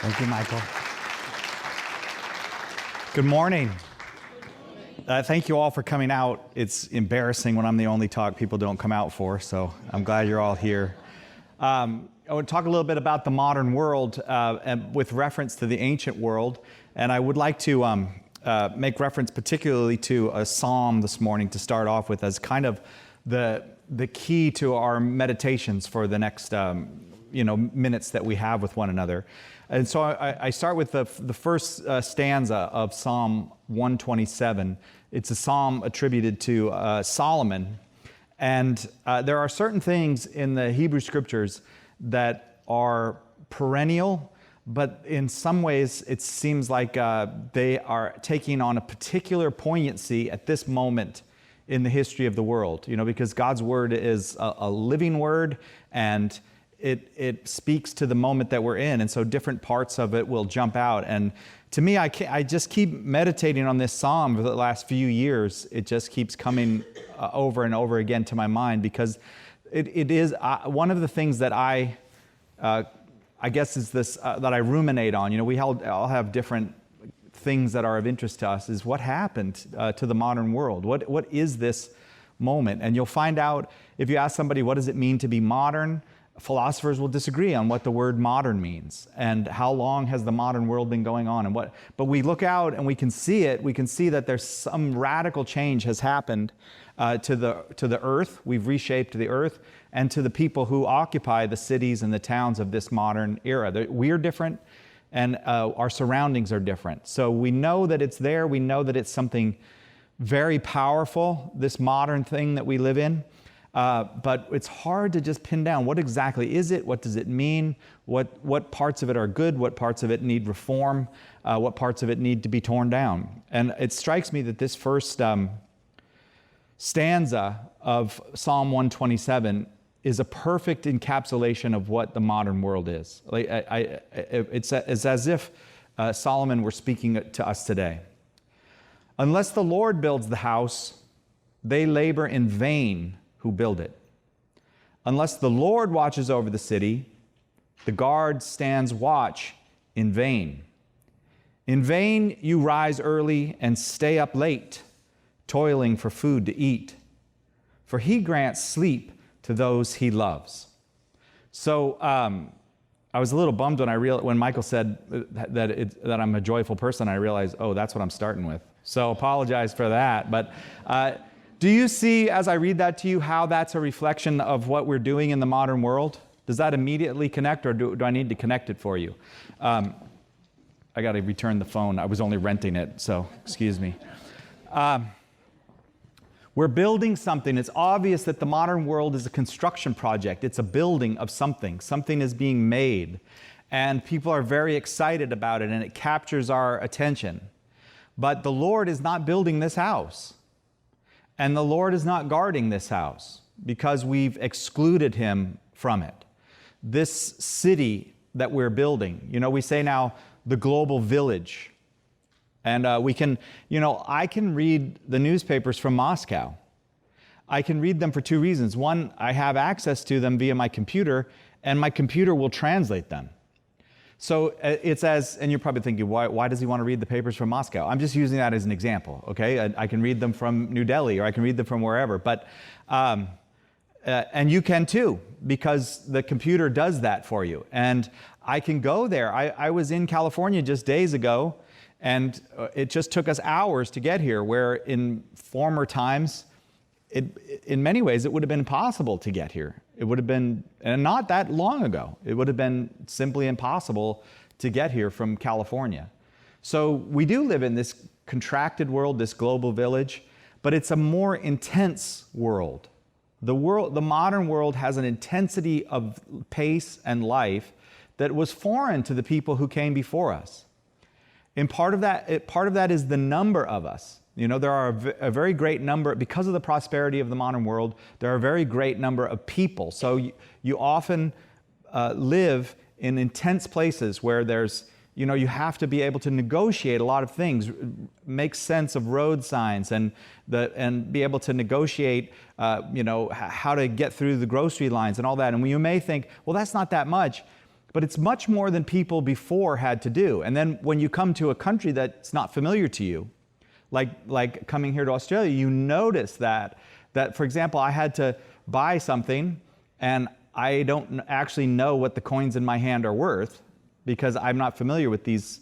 Thank you, Michael. Good morning. Thank you all for coming out. It's embarrassing when I'm the only talk people don't come out for, so I'm glad you're all here. I want to talk a little bit about the modern world and with reference to the ancient world, and I would like to make reference particularly to a psalm this morning to start off with as kind of the key to our meditations for the next minutes that we have with one another. And so I start with the first stanza of Psalm 127. It's a psalm attributed to Solomon. And there are certain things in the Hebrew Scriptures that are perennial, but in some ways it seems like they are taking on a particular poignancy at this moment in the history of the world. Because God's Word is a living Word, and it speaks to the moment that we're in, and so different parts of it will jump out. And to me, I just keep meditating on this psalm for the last few years. It just keeps coming over and over again to my mind, because it is one of the things that I guess is this that I ruminate on. We all have different things that are of interest to us. Is what happened to the modern world? What is this moment? And you'll find out if you ask somebody, what does it mean to be modern? Philosophers will disagree on what the word modern means and how long has the modern world been going on but we look out and we can see it. We can see that there's some radical change has happened to the earth. We've reshaped the earth, and to the people who occupy the cities and the towns of this modern era. We're different, and our surroundings are different. So we know that it's there. We know that it's something very powerful, this modern thing that we live in. But it's hard to just pin down what exactly is it, what does it mean, what parts of it are good, what parts of it need reform, what parts of it need to be torn down. And it strikes me that this first stanza of Psalm 127 is a perfect encapsulation of what the modern world is. It's as if Solomon were speaking to us today. Unless the Lord builds the house, they labor in vain who build it. Unless the Lord watches over the city, the guard stands watch in vain. In vain you rise early and stay up late, toiling for food to eat, for he grants sleep to those he loves. So I was a little bummed when Michael said that I'm a joyful person. I realized, that's what I'm starting with. So apologize for that. But do you see, as I read that to you, how that's a reflection of what we're doing in the modern world? Does that immediately connect, or do I need to connect it for you? I got to return the phone. I was only renting it, so excuse me. We're building something. It's obvious that the modern world is a construction project. It's a building of something. Something is being made, and people are very excited about it, and it captures our attention. But the Lord is not building this house. And the Lord is not guarding this house because we've excluded him from it. This city that we're building, we say now the global village. And we can, I can read the newspapers from Moscow. I can read them for two reasons. One, I have access to them via my computer, and my computer will translate them. So it's and you're probably thinking, why does he want to read the papers from Moscow? I'm just using that as an example, okay? I can read them from New Delhi, or I can read them from wherever. But, and you can too, because the computer does that for you. And I can go there. I was in California just days ago, and it just took us hours to get here, where in former times, in many ways, it would have been impossible to get here. It would have been, and not that long ago, it would have been simply impossible to get here from California. So we do live in this contracted world, this global village, but it's a more intense world. The modern world has an intensity of pace and life that was foreign to the people who came before us. And part of that is the number of us. There are a very great number, because of the prosperity of the modern world, there are a very great number of people. So you often live in intense places where there's, you have to be able to negotiate a lot of things, make sense of road signs, and be able to negotiate, how to get through the grocery lines and all that. And you may think, well, that's not that much. But it's much more than people before had to do. And then when you come to a country that's not familiar to you, like coming here to Australia, you notice that, for example, I had to buy something and I don't actually know what the coins in my hand are worth because I'm not familiar with these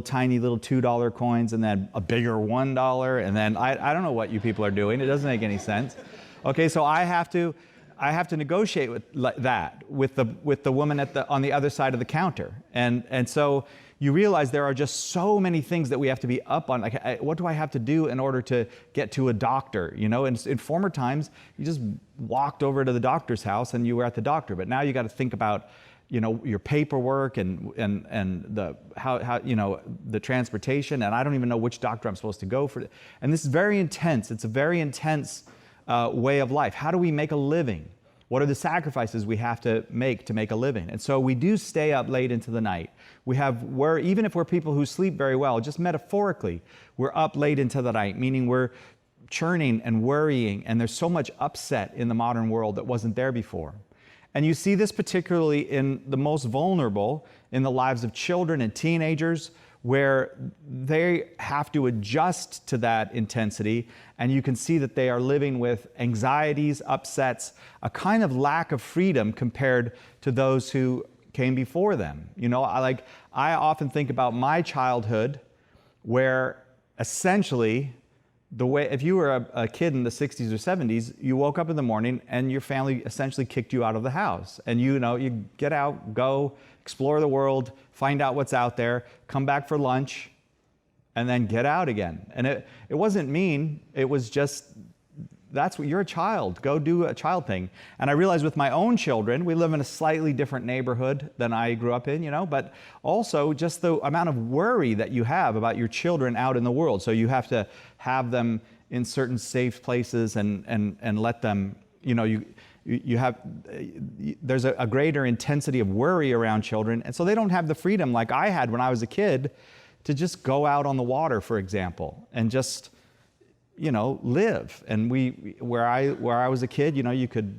tiny little $2 coins and then a bigger $1 and then I don't know what you people are doing. It doesn't make any sense. Okay, so I have to negotiate with that with the woman on the other side of the counter, and so you realize there are just so many things that we have to be up on. Like, what do I have to do in order to get to a doctor? You know, in former times, you just walked over to the doctor's house and you were at the doctor. But now you got to think about, you know, your paperwork and the how you know, the transportation. And I don't even know which doctor I'm supposed to go for. And this is very intense. It's a very intense way of life. How do we make a living? What are the sacrifices we have to make a living? And so we do stay up late into the night. Even if we're people who sleep very well, just metaphorically, we're up late into the night, meaning we're churning and worrying, and there's so much upset in the modern world that wasn't there before. And you see this particularly in the most vulnerable, in the lives of children and teenagers, where they have to adjust to that intensity, and you can see that they are living with anxieties, upsets, a kind of lack of freedom compared to those who came before them. You know, I often think about my childhood, where essentially if you were a kid in the 60s or 70s, you woke up in the morning and your family essentially kicked you out of the house. And you get out, go, explore the world, find out what's out there, come back for lunch, and then get out again. And it wasn't mean, it was just, that's what, you're a child, go do a child thing. And I realized with my own children, we live in a slightly different neighborhood than I grew up in, you know, but also just the amount of worry that you have about your children out in the world. So you have to have them in certain safe places and let them, you know, there's a greater intensity of worry around children. And so they don't have the freedom like I had when I was a kid to just go out on the water, for example, and just, you know, live. And where I was a kid, you know, you could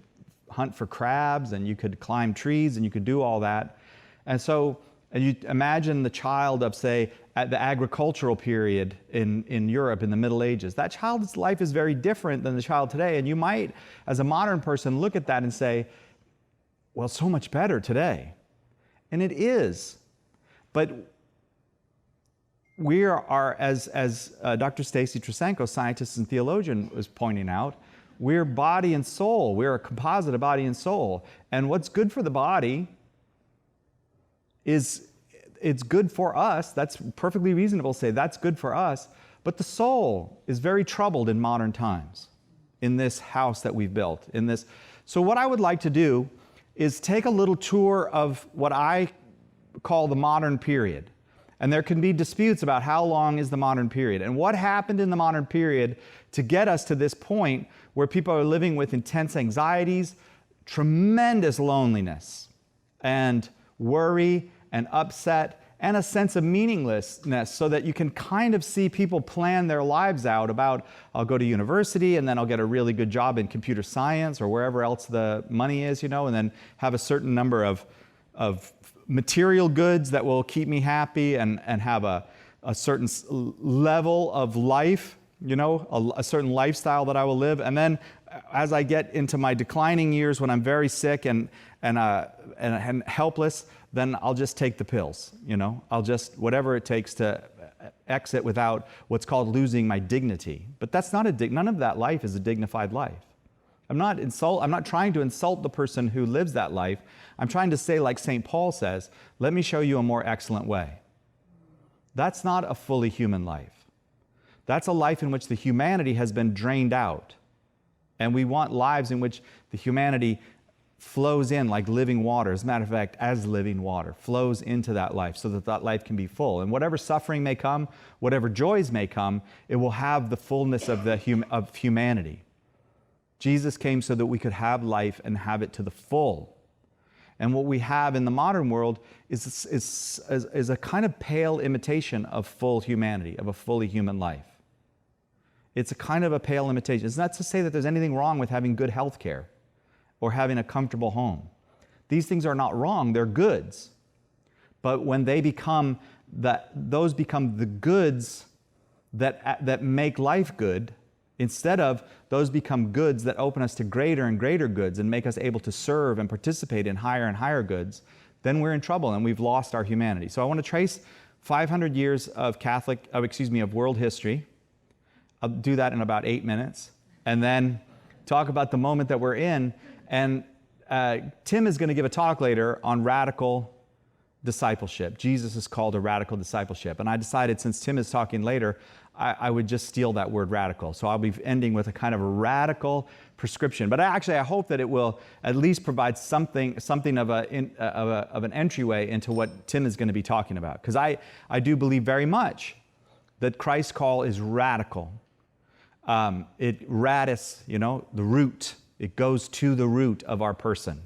hunt for crabs and you could climb trees and you could do all that. And so, and you imagine the child of, say, at the agricultural period in Europe in the Middle Ages. That child's life is very different than the child today. And you might, as a modern person, look at that and say, well, so much better today. And it is. But we are, as Dr. Stacy Trasenko, scientist and theologian, was pointing out, we're body and soul. We're a composite of body and soul. And what's good for the body it's good for us. That's perfectly reasonable to say that's good for us. But the soul is very troubled in modern times, in this house that we've built. So what I would like to do is take a little tour of what I call the modern period. And there can be disputes about how long is the modern period and what happened in the modern period to get us to this point where people are living with intense anxieties, tremendous loneliness, and worry and upset, and a sense of meaninglessness, so that you can kind of see people plan their lives out about, I'll go to university and then I'll get a really good job in computer science or wherever else the money is, you know, and then have a certain number of material goods that will keep me happy and have a certain level of life, you know, a certain lifestyle that I will live. And then as I get into my declining years, when I'm very sick and helpless, then I'll just take the pills, you know. I'll just, whatever it takes to exit without what's called losing my dignity. But that's not none of that life is a dignified life. I'm not trying to insult the person who lives that life. I'm trying to say, like St. Paul says, let me show you a more excellent way. That's not a fully human life. That's a life in which the humanity has been drained out. And we want lives in which the humanity flows in like living water. As a matter of fact, as living water, flows into that life so that that life can be full. And whatever suffering may come, whatever joys may come, it will have the fullness of humanity. Jesus came so that we could have life and have it to the full. And what we have in the modern world is a kind of pale imitation of full humanity, of a fully human life. It's a kind of a pale imitation. It's not to say that there's anything wrong with having good health care or having a comfortable home. These things are not wrong, they're goods. But when they become those become the goods that make life good, instead of those become goods that open us to greater and greater goods and make us able to serve and participate in higher and higher goods, then we're in trouble and we've lost our humanity. So I want to trace 500 years of world history. I'll do that in about 8 minutes, and then talk about the moment that we're in. And Tim is going to give a talk later on radical discipleship. Jesus is called a radical discipleship. And I decided, since Tim is talking later, I would just steal that word radical. So I'll be ending with a kind of a radical prescription. But I hope that it will at least provide something of an entryway into what Tim is going to be talking about. Because I do believe very much that Christ's call is radical. Radis, the root. It goes to the root of our person.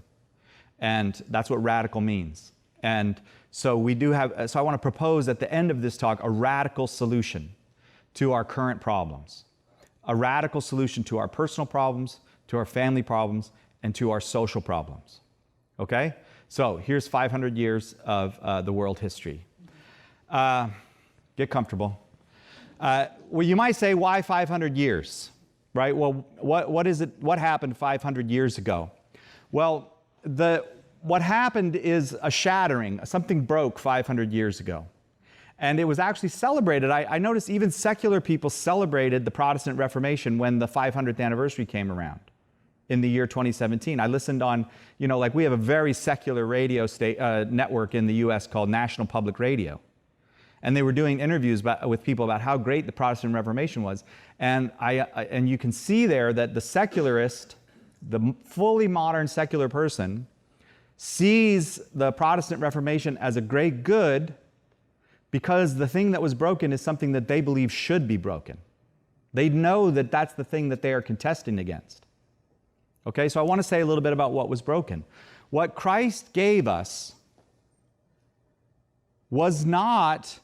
And that's what radical means. And so I want to propose at the end of this talk a radical solution to our current problems. A radical solution to our personal problems, to our family problems, and to our social problems. Okay? So here's 500 years of the world history. Get comfortable. Well, you might say, why 500 years? Right? Well, what happened 500 years ago? Well, what happened is a shattering. Something broke 500 years ago. And it was actually celebrated. I noticed even secular people celebrated the Protestant Reformation when the 500th anniversary came around in the year 2017. I listened on, we have a very secular radio network in the U.S. called National Public Radio. And they were doing interviews with people about how great the Protestant Reformation was. And you can see there that the secularist, the fully modern secular person, sees the Protestant Reformation as a great good because the thing that was broken is something that they believe should be broken. They know that that's the thing that they are contesting against. Okay, so I want to say a little bit about what was broken. What Christ gave us was not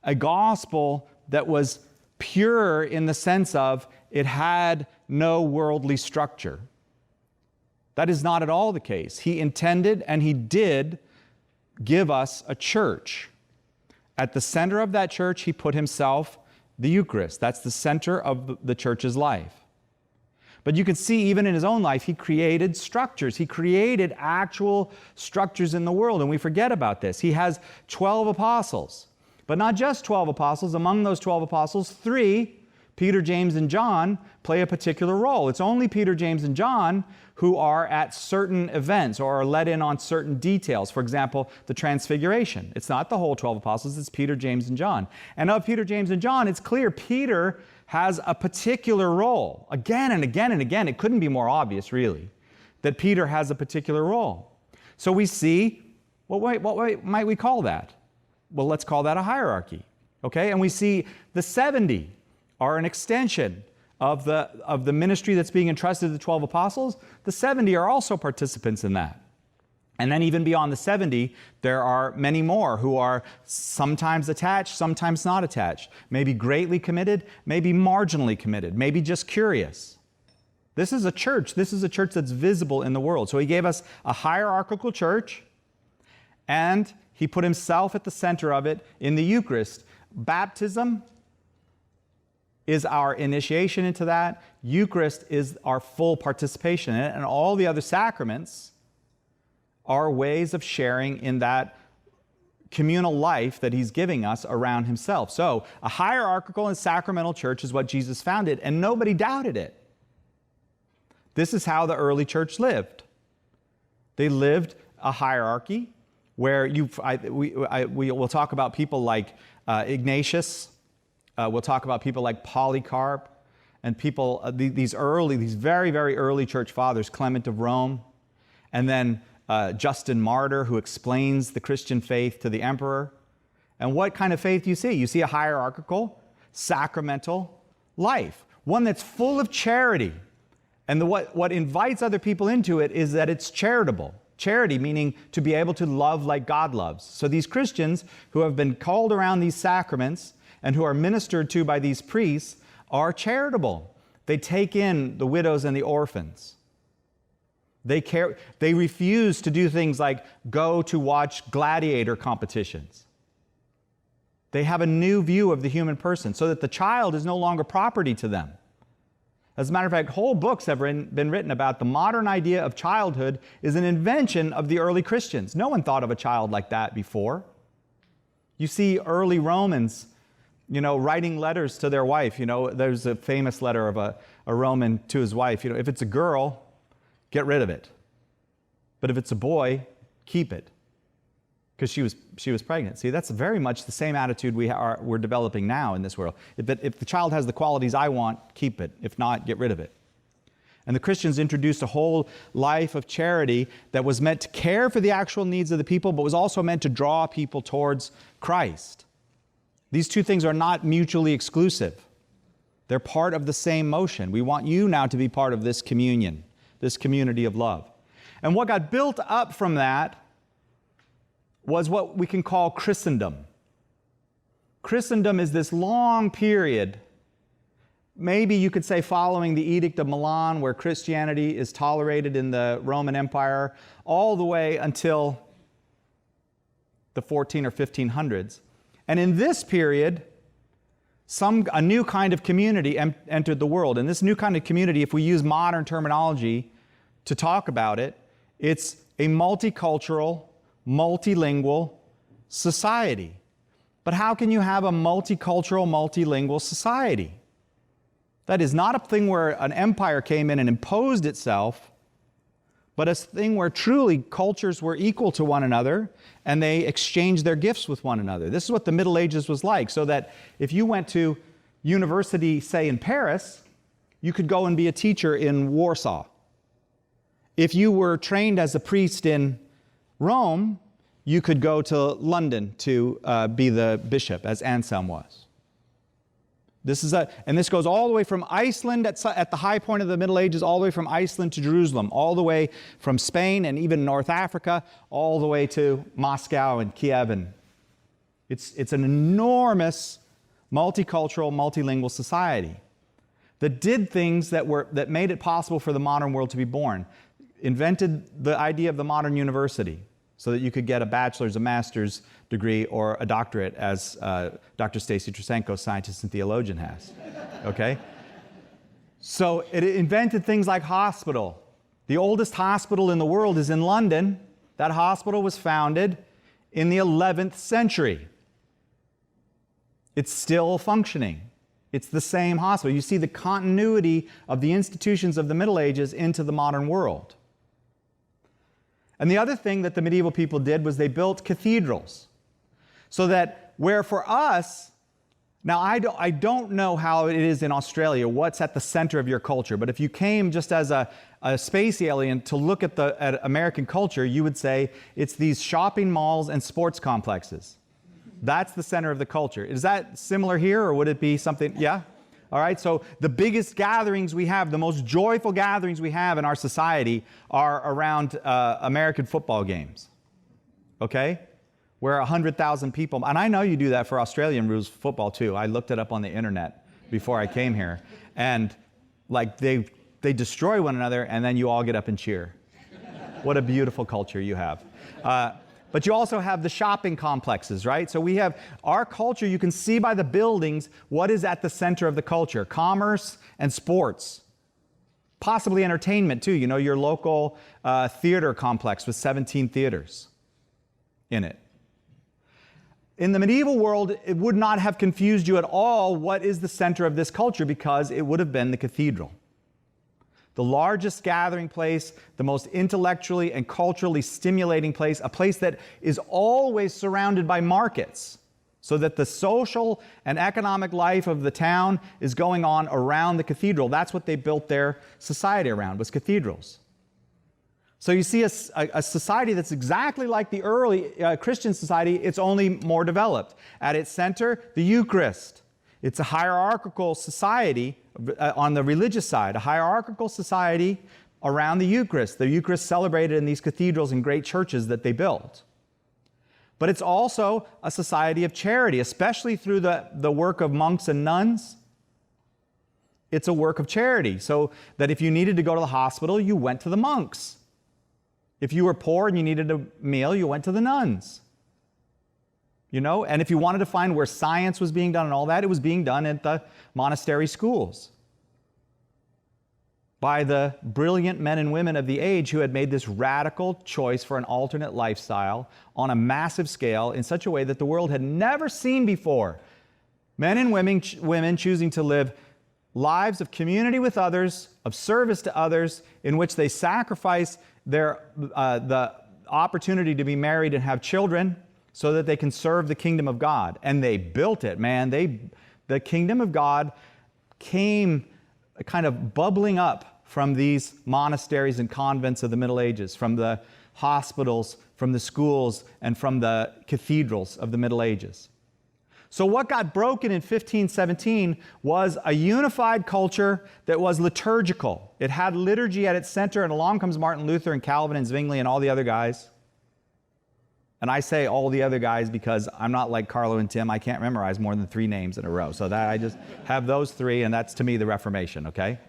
a gospel that was pure in the sense of it had no worldly structure. That is not at all the case. He intended and He did give us a church. At the center of that church, He put Himself, the Eucharist. That's the center of the church's life. But you can see even in His own life, He created structures. He created actual structures in the world, and we forget about this. He has 12 apostles, but not just 12 apostles. Among those 12 apostles, 3, Peter, James, and John, play a particular role. It's only Peter, James, and John who are at certain events or are let in on certain details. For example, the Transfiguration. It's not the whole 12 apostles, it's Peter, James, and John. And of Peter, James, and John, it's clear Peter has a particular role. Again and again and again, it couldn't be more obvious, really, that Peter has a particular role. So we see, what might we call that? Well, let's call that a hierarchy. Okay? And we see the 70 are an extension of the ministry that's being entrusted to the 12 apostles. The 70 are also participants in that. And then even beyond the 70, there are many more who are sometimes attached, sometimes not attached. Maybe greatly committed, maybe marginally committed, maybe just curious. This is a church. This is a church that's visible in the world. So He gave us a hierarchical church, and He put Himself at the center of it in the Eucharist. Baptism is our initiation into that. Eucharist is our full participation in it, and all the other sacraments are ways of sharing in that communal life that He's giving us around Himself. So a hierarchical and sacramental church is what Jesus founded, and nobody doubted it. This is how the early church lived. They lived a hierarchy where we'll talk about people like Ignatius. We'll talk about people like Polycarp and people, these very, very early church fathers, Clement of Rome, and then Justin Martyr, who explains the Christian faith to the emperor. And what kind of faith do you see? You see a hierarchical, sacramental life, one that's full of charity. And what invites other people into it is that it's charitable. Charity meaning to be able to love like God loves. So these Christians who have been called around these sacraments and who are ministered to by these priests are charitable. They take in the widows and the orphans. They refuse to do things like go to watch gladiator competitions. They have a new view of the human person so that the child is no longer property to them. As a matter of fact, whole books have been written about the modern idea of childhood is an invention of the early Christians. No one thought of a child like that before. You see early Romans, writing letters to their wife. There's a famous letter of a Roman to his wife. If it's a girl, get rid of it. But if it's a boy, keep it. Because she was pregnant. See, that's very much the same attitude we're developing now in this world. If the child has the qualities I want, keep it. If not, get rid of it. And the Christians introduced a whole life of charity that was meant to care for the actual needs of the people, but was also meant to draw people towards Christ. These two things are not mutually exclusive. They're part of the same motion. We want you now to be part of this communion, this community of love. And what got built up from that was what we can call Christendom. Christendom is this long period, maybe you could say following the Edict of Milan, where Christianity is tolerated in the Roman Empire, all the way until the 14 or 1500s. And in this period, a new kind of community entered the world. And this new kind of community, if we use modern terminology to talk about it, it's a multicultural, multilingual society. But how can you have a multicultural, multilingual society? That is not a thing where an empire came in and imposed itself, but a thing where truly cultures were equal to one another and they exchanged their gifts with one another. This is what the Middle Ages was like, so that if you went to university, say in Paris, you could go and be a teacher in Warsaw. If you were trained as a priest in Rome, you could go to London to be the bishop, as Anselm was. And this goes all the way from Iceland at the high point of the Middle Ages, all the way from Iceland to Jerusalem, all the way from Spain and even North Africa, all the way to Moscow and Kiev. And it's an enormous multicultural, multilingual society that did things that made it possible for the modern world to be born. Invented the idea of the modern university, so that you could get a bachelor's, a master's degree, or a doctorate, as Dr. Stacy Trasenko, scientist and theologian, has. Okay? So it invented things like hospital. The oldest hospital in the world is in London. That hospital was founded in the 11th century. It's still functioning. It's the same hospital. You see the continuity of the institutions of the Middle Ages into the modern world. And the other thing that the medieval people did was they built cathedrals. So that where for us, now I don't know how it is in Australia, what's at the center of your culture, but if you came just as a space alien to look at American culture, you would say it's these shopping malls and sports complexes. That's the center of the culture. Is that similar here, or would it be something? Yeah? All right, so the biggest gatherings we have, the most joyful gatherings we have in our society are around American football games, okay? Where 100,000 people, and I know you do that for Australian rules football too. I looked it up on the internet before I came here. And like they destroy one another and then you all get up and cheer. What a beautiful culture you have. But you also have the shopping complexes, right? So we have our culture, you can see by the buildings what is at the center of the culture. Commerce and sports. Possibly entertainment too. You know, your local theater complex with 17 theaters in it. In the medieval world, it would not have confused you at all what is the center of this culture, because it would have been the cathedral. The largest gathering place, the most intellectually and culturally stimulating place, a place that is always surrounded by markets, so that the social and economic life of the town is going on around the cathedral. That's what they built their society around, was cathedrals. So you see a society that's exactly like the early Christian society, it's only more developed. At its center, the Eucharist. It's a hierarchical society on the religious side, a hierarchical society around the Eucharist. The Eucharist celebrated in these cathedrals and great churches that they built. But it's also a society of charity, especially through the work of monks and nuns. It's a work of charity, so that if you needed to go to the hospital, you went to the monks. If you were poor and you needed a meal, you went to the nuns. And if you wanted to find where science was being done and all that, it was being done at the monastery schools by the brilliant men and women of the age who had made this radical choice for an alternate lifestyle on a massive scale in such a way that the world had never seen before. Men and women choosing to live lives of community with others, of service to others, in which they sacrifice the opportunity to be married and have children so that they can serve the kingdom of God. And they built it, man. The kingdom of God came kind of bubbling up from these monasteries and convents of the Middle Ages, from the hospitals, from the schools, and from the cathedrals of the Middle Ages. So what got broken in 1517 was a unified culture that was liturgical. It had liturgy at its center, and along comes Martin Luther and Calvin and Zwingli and all the other guys. And I say all the other guys because I'm not like Carlo and Tim. I can't memorize more than 3 names in a row. So that I just have those 3, and that's to me the Reformation, okay?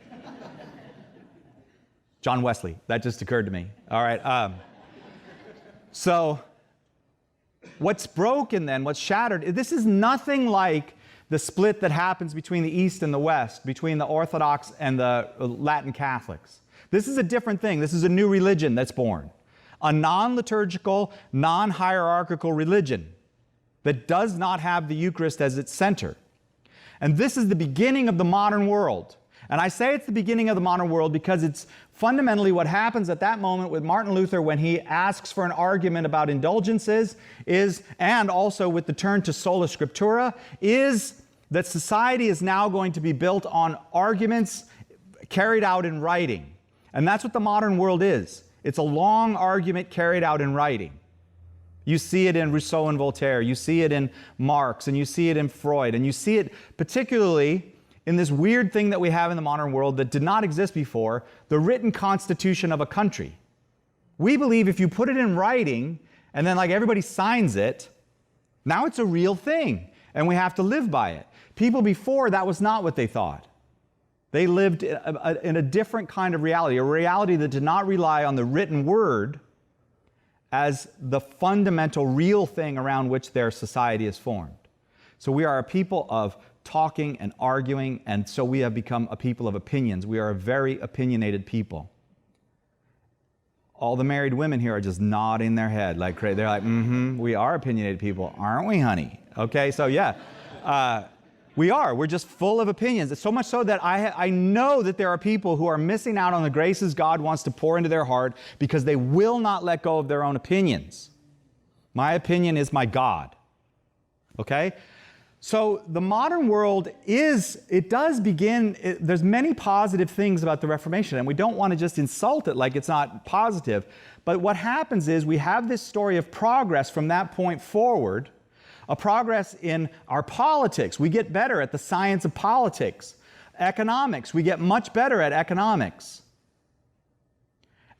John Wesley, that just occurred to me. All right. So what's broken then, what's shattered, this is nothing like the split that happens between the East and the West, between the Orthodox and the Latin Catholics. This is a different thing. This is a new religion that's born. A non-liturgical, non-hierarchical religion that does not have the Eucharist as its center. And this is the beginning of the modern world. And I say it's the beginning of the modern world because it's fundamentally what happens at that moment with Martin Luther when he asks for an argument about indulgences and also with the turn to sola scriptura, is that society is now going to be built on arguments carried out in writing. And that's what the modern world is. It's a long argument carried out in writing. You see it in Rousseau and Voltaire, you see it in Marx, and you see it in Freud, and you see it particularly in this weird thing that we have in the modern world that did not exist before, the written constitution of a country. We believe if you put it in writing, and then like everybody signs it, now it's a real thing, and we have to live by it. People before, that was not what they thought. They lived in a different kind of reality, a reality that did not rely on the written word as the fundamental real thing around which their society is formed. So we are a people of talking and arguing, and so we have become a people of opinions. We are a very opinionated people. All the married women here are just nodding their head like crazy. They're like, we are opinionated people, aren't we, honey? Okay, so yeah, we are. We're just full of opinions. It's so much so that I know that there are people who are missing out on the graces God wants to pour into their heart because they will not let go of their own opinions. My opinion is my God. Okay? So the modern world there's many positive things about the Reformation, and we don't want to just insult it like it's not positive. But what happens is we have this story of progress from that point forward, a progress in our politics. We get better at the science of politics. Economics, we get much better at economics.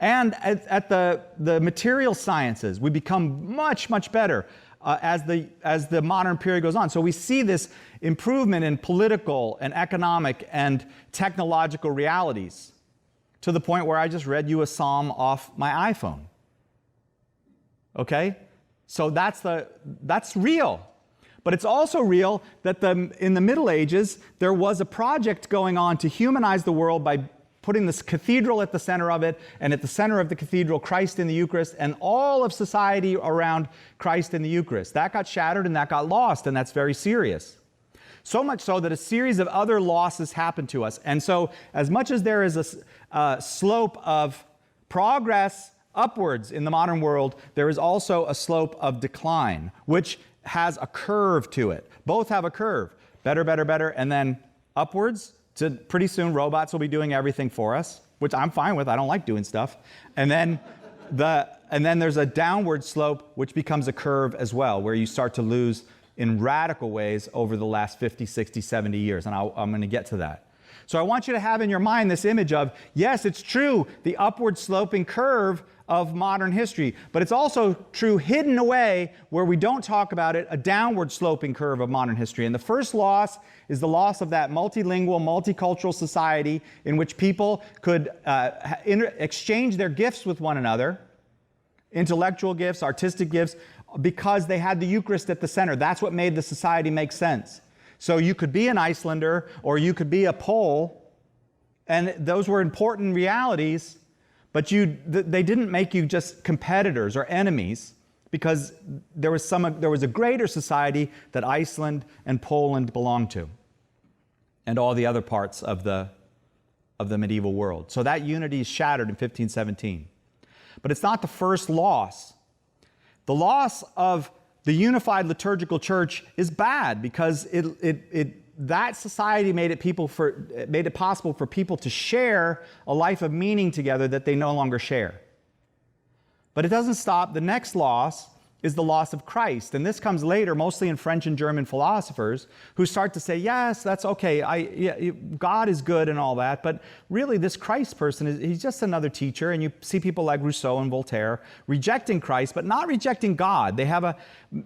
And at the material sciences, we become much, much better as the modern period goes on. So we see this improvement in political and economic and technological realities to the point where I just read you a psalm off my iPhone. Okay? So that's real. But it's also real that in the Middle Ages, there was a project going on to humanize the world by putting this cathedral at the center of it, and at the center of the cathedral, Christ in the Eucharist, and all of society around Christ in the Eucharist. That got shattered and that got lost, and that's very serious. So much so that a series of other losses happened to us. And so as much as there is a slope of progress upwards in the modern world, there is also a slope of decline, which has a curve to it. Both have a curve. Better, better, better, and then upwards. So pretty soon robots will be doing everything for us, which I'm fine with. I don't like doing stuff. And then there's a downward slope, which becomes a curve as well, where you start to lose in radical ways over the last 50, 60, 70 years. And I'm going to get to that. So I want you to have in your mind this image of, yes, it's true, the upward sloping curve of modern history, but it's also true hidden away where we don't talk about it, a downward sloping curve of modern history. And the first loss is the loss of that multilingual, multicultural society in which people could exchange their gifts with one another intellectual gifts, artistic gifts, because they had the Eucharist at the center. That's what made the society make sense. So you could be an Icelander or you could be a Pole, and those were important realities, but they didn't make you just competitors or enemies, because there was a greater society that Iceland and Poland belonged to, and all the other parts of the medieval world. So that unity is shattered in 1517. But it's not the first loss. The loss of the unified liturgical church is bad, because that society made it possible for people to share a life of meaning together that they no longer share. But it doesn't stop. The next loss is the loss of Christ. And this comes later, mostly in French and German philosophers, who start to say, yes, that's okay, God is good and all that, but really this Christ person, he's just another teacher. And you see people like Rousseau and Voltaire rejecting Christ, but not rejecting God. They have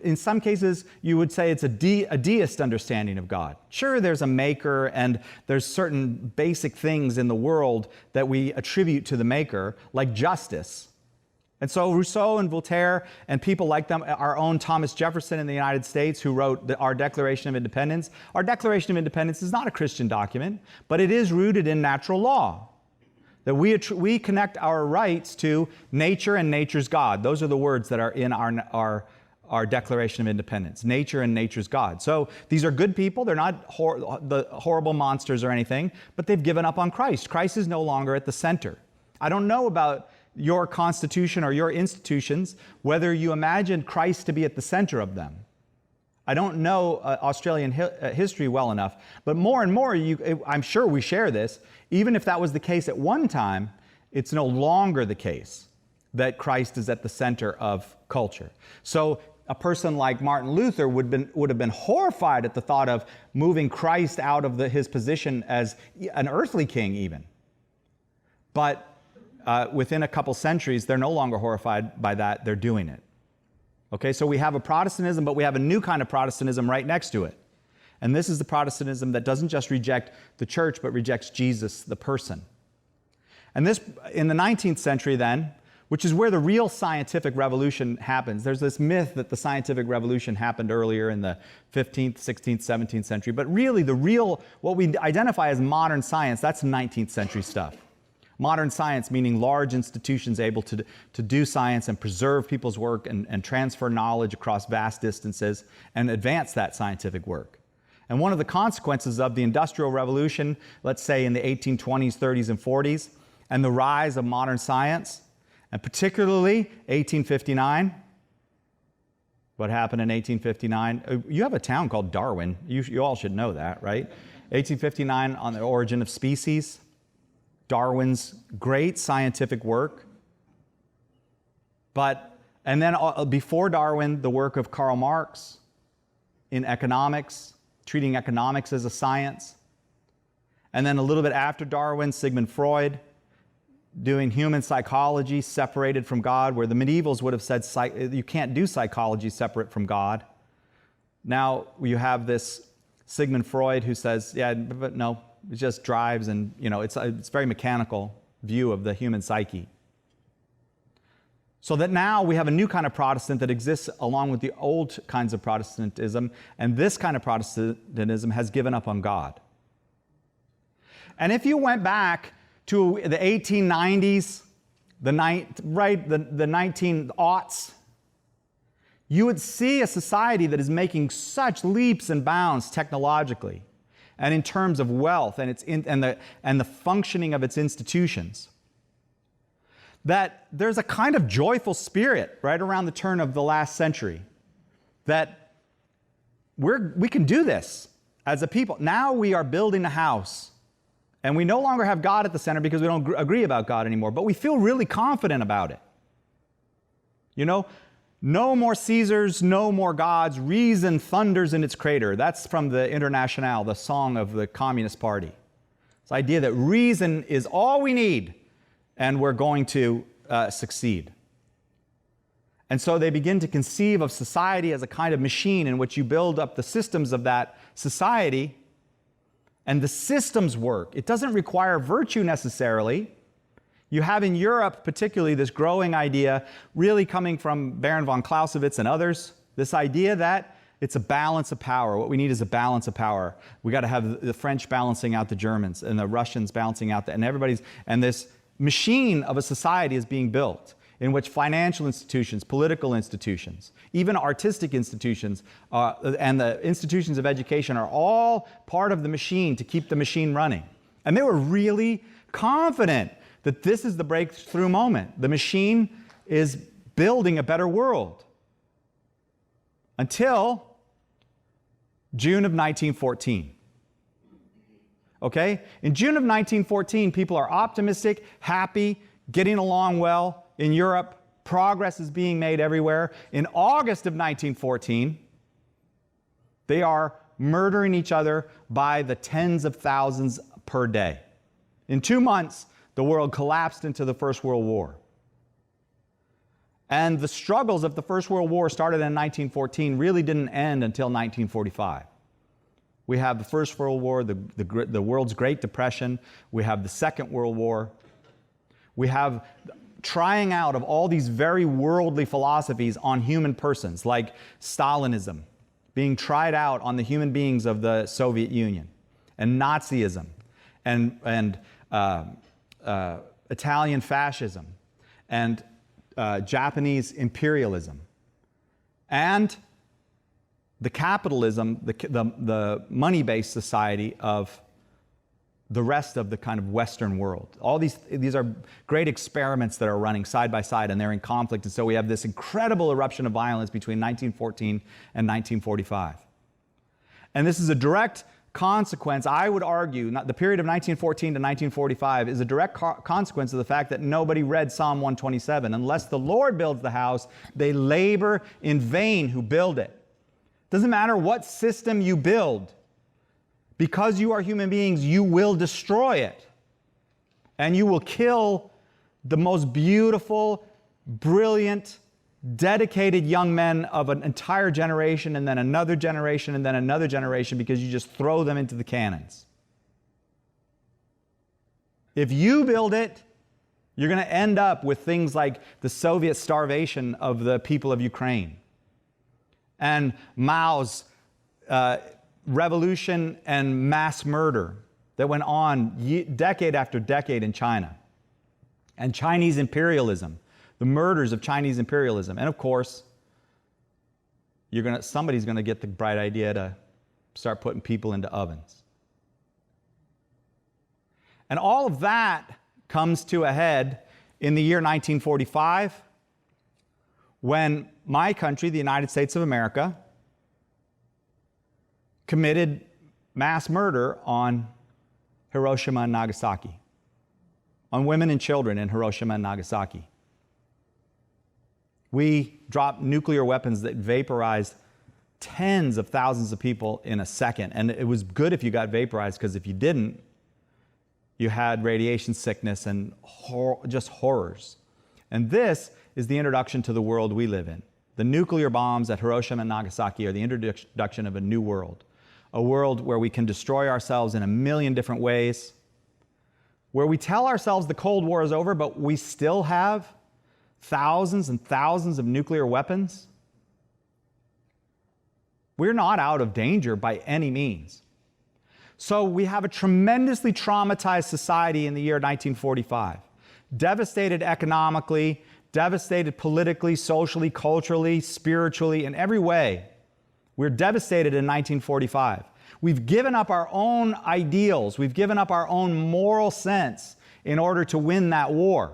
in some cases, you would say it's a deist understanding of God. Sure, there's a maker, and there's certain basic things in the world that we attribute to the maker, like justice. And so Rousseau and Voltaire and people like them, our own Thomas Jefferson in the United States, who wrote our Declaration of Independence. Our Declaration of Independence is not a Christian document, but it is rooted in natural law. That we connect our rights to nature and nature's God. Those are the words that are in our Declaration of Independence. Nature and nature's God. So these are good people. They're not the horrible monsters or anything, but they've given up on Christ. Christ is no longer at the center. I don't know about your constitution or your institutions, whether you imagine Christ to be at the center of them. I don't know Australian history well enough, but more and more, I'm sure we share this, even if that was the case at one time, it's no longer the case that Christ is at the center of culture. So a person like Martin Luther would have been horrified at the thought of moving Christ out of his position as an earthly king even. But within a couple centuries, they're no longer horrified by that. They're doing it. Okay, so we have a Protestantism, but we have a new kind of Protestantism right next to it. And this is the Protestantism that doesn't just reject the church, but rejects Jesus, the person. And this, in the 19th century then, which is where the real scientific revolution happens. There's this myth that the scientific revolution happened earlier in the 15th, 16th, 17th century. But really, what we identify as modern science, that's 19th century stuff. Modern science meaning large institutions able to do science and preserve people's work and transfer knowledge across vast distances and advance that scientific work. And one of the consequences of the Industrial Revolution, let's say in the 1820s, 30s, and 40s, and the rise of modern science, and particularly 1859. What happened in 1859? You have a town called Darwin. You all should know that, right? 1859 on the origin of species. Darwin's great scientific work. And then before Darwin, the work of Karl Marx in economics, treating economics as a science. And then a little bit after Darwin, Sigmund Freud, doing human psychology separated from God, where the medievals would have said you can't do psychology separate from God. Now you have this Sigmund Freud who says, yeah, but no, it just drives, and it's a very mechanical view of the human psyche. So that now we have a new kind of Protestant that exists along with the old kinds of Protestantism, and this kind of Protestantism has given up on God. And if you went back to the 1890s, the 1900s, you would see a society that is making such leaps and bounds technologically and in terms of wealth and the functioning of its institutions, that there's a kind of joyful spirit right around the turn of the last century that we can do this as a people. Now we are building a house, and we no longer have God at the center because we don't agree about God anymore, but we feel really confident about it. No more Caesars, no more gods, reason thunders in its crater. That's from the Internationale, the song of the Communist Party. This idea that reason is all we need, and we're going to succeed. And so they begin to conceive of society as a kind of machine in which you build up the systems of that society, and the systems work. It doesn't require virtue necessarily. You have in Europe, particularly, this growing idea, really coming from Baron von Clausewitz and others, this idea that it's a balance of power. What we need is a balance of power. We got to have the French balancing out the Germans and the Russians balancing out and this machine of a society is being built in which financial institutions, political institutions, even artistic institutions, and the institutions of education are all part of the machine to keep the machine running. And they were really confident that this is the breakthrough moment. The machine is building a better world. Until June of 1914. Okay? In June of 1914, people are optimistic, happy, getting along well in Europe. Progress is being made everywhere. In August of 1914, they are murdering each other by the tens of thousands per day. In 2 months, the world collapsed into the First World War. And the struggles of the First World War started in 1914 really didn't end until 1945. We have the First World War, the world's Great Depression. We have the Second World War. We have trying out of all these very worldly philosophies on human persons, like Stalinism, being tried out on the human beings of the Soviet Union, and Nazism, and Italian fascism, and Japanese imperialism, and the capitalism, the money-based society of the rest of the kind of Western world. All these are great experiments that are running side by side, and they're in conflict. And so we have this incredible eruption of violence between 1914 and 1945. And this is a direct consequence, I would argue, the period of 1914 to 1945 is a direct consequence of the fact that nobody read Psalm 127. Unless the Lord builds the house, they labor in vain who build it. Doesn't matter what system you build. Because you are human beings, you will destroy it. And you will kill the most beautiful, brilliant, dedicated young men of an entire generation, and then another generation, and then another generation, because you just throw them into the cannons. If you build it, you're going to end up with things like the Soviet starvation of the people of Ukraine, and Mao's revolution and mass murder that went on decade after decade in China, and Chinese imperialism, the murders of Chinese imperialism. And of course, somebody's going to get the bright idea to start putting people into ovens. And all of that comes to a head in the year 1945, when my country, the United States of America, committed mass murder on Hiroshima and Nagasaki, on women and children in Hiroshima and Nagasaki. We dropped nuclear weapons that vaporized tens of thousands of people in a second. And it was good if you got vaporized, because if you didn't, you had radiation sickness and just horrors. And this is the introduction to the world we live in. The nuclear bombs at Hiroshima and Nagasaki are the introduction of a new world. A world where we can destroy ourselves in a million different ways, where we tell ourselves the Cold War is over, but we still have thousands and thousands of nuclear weapons. We're not out of danger by any means. So we have a tremendously traumatized society in the year 1945, devastated economically, devastated politically, socially, culturally, spiritually, in every way. We're devastated in 1945. We've given up our own ideals. We've given up our own moral sense in order to win that war.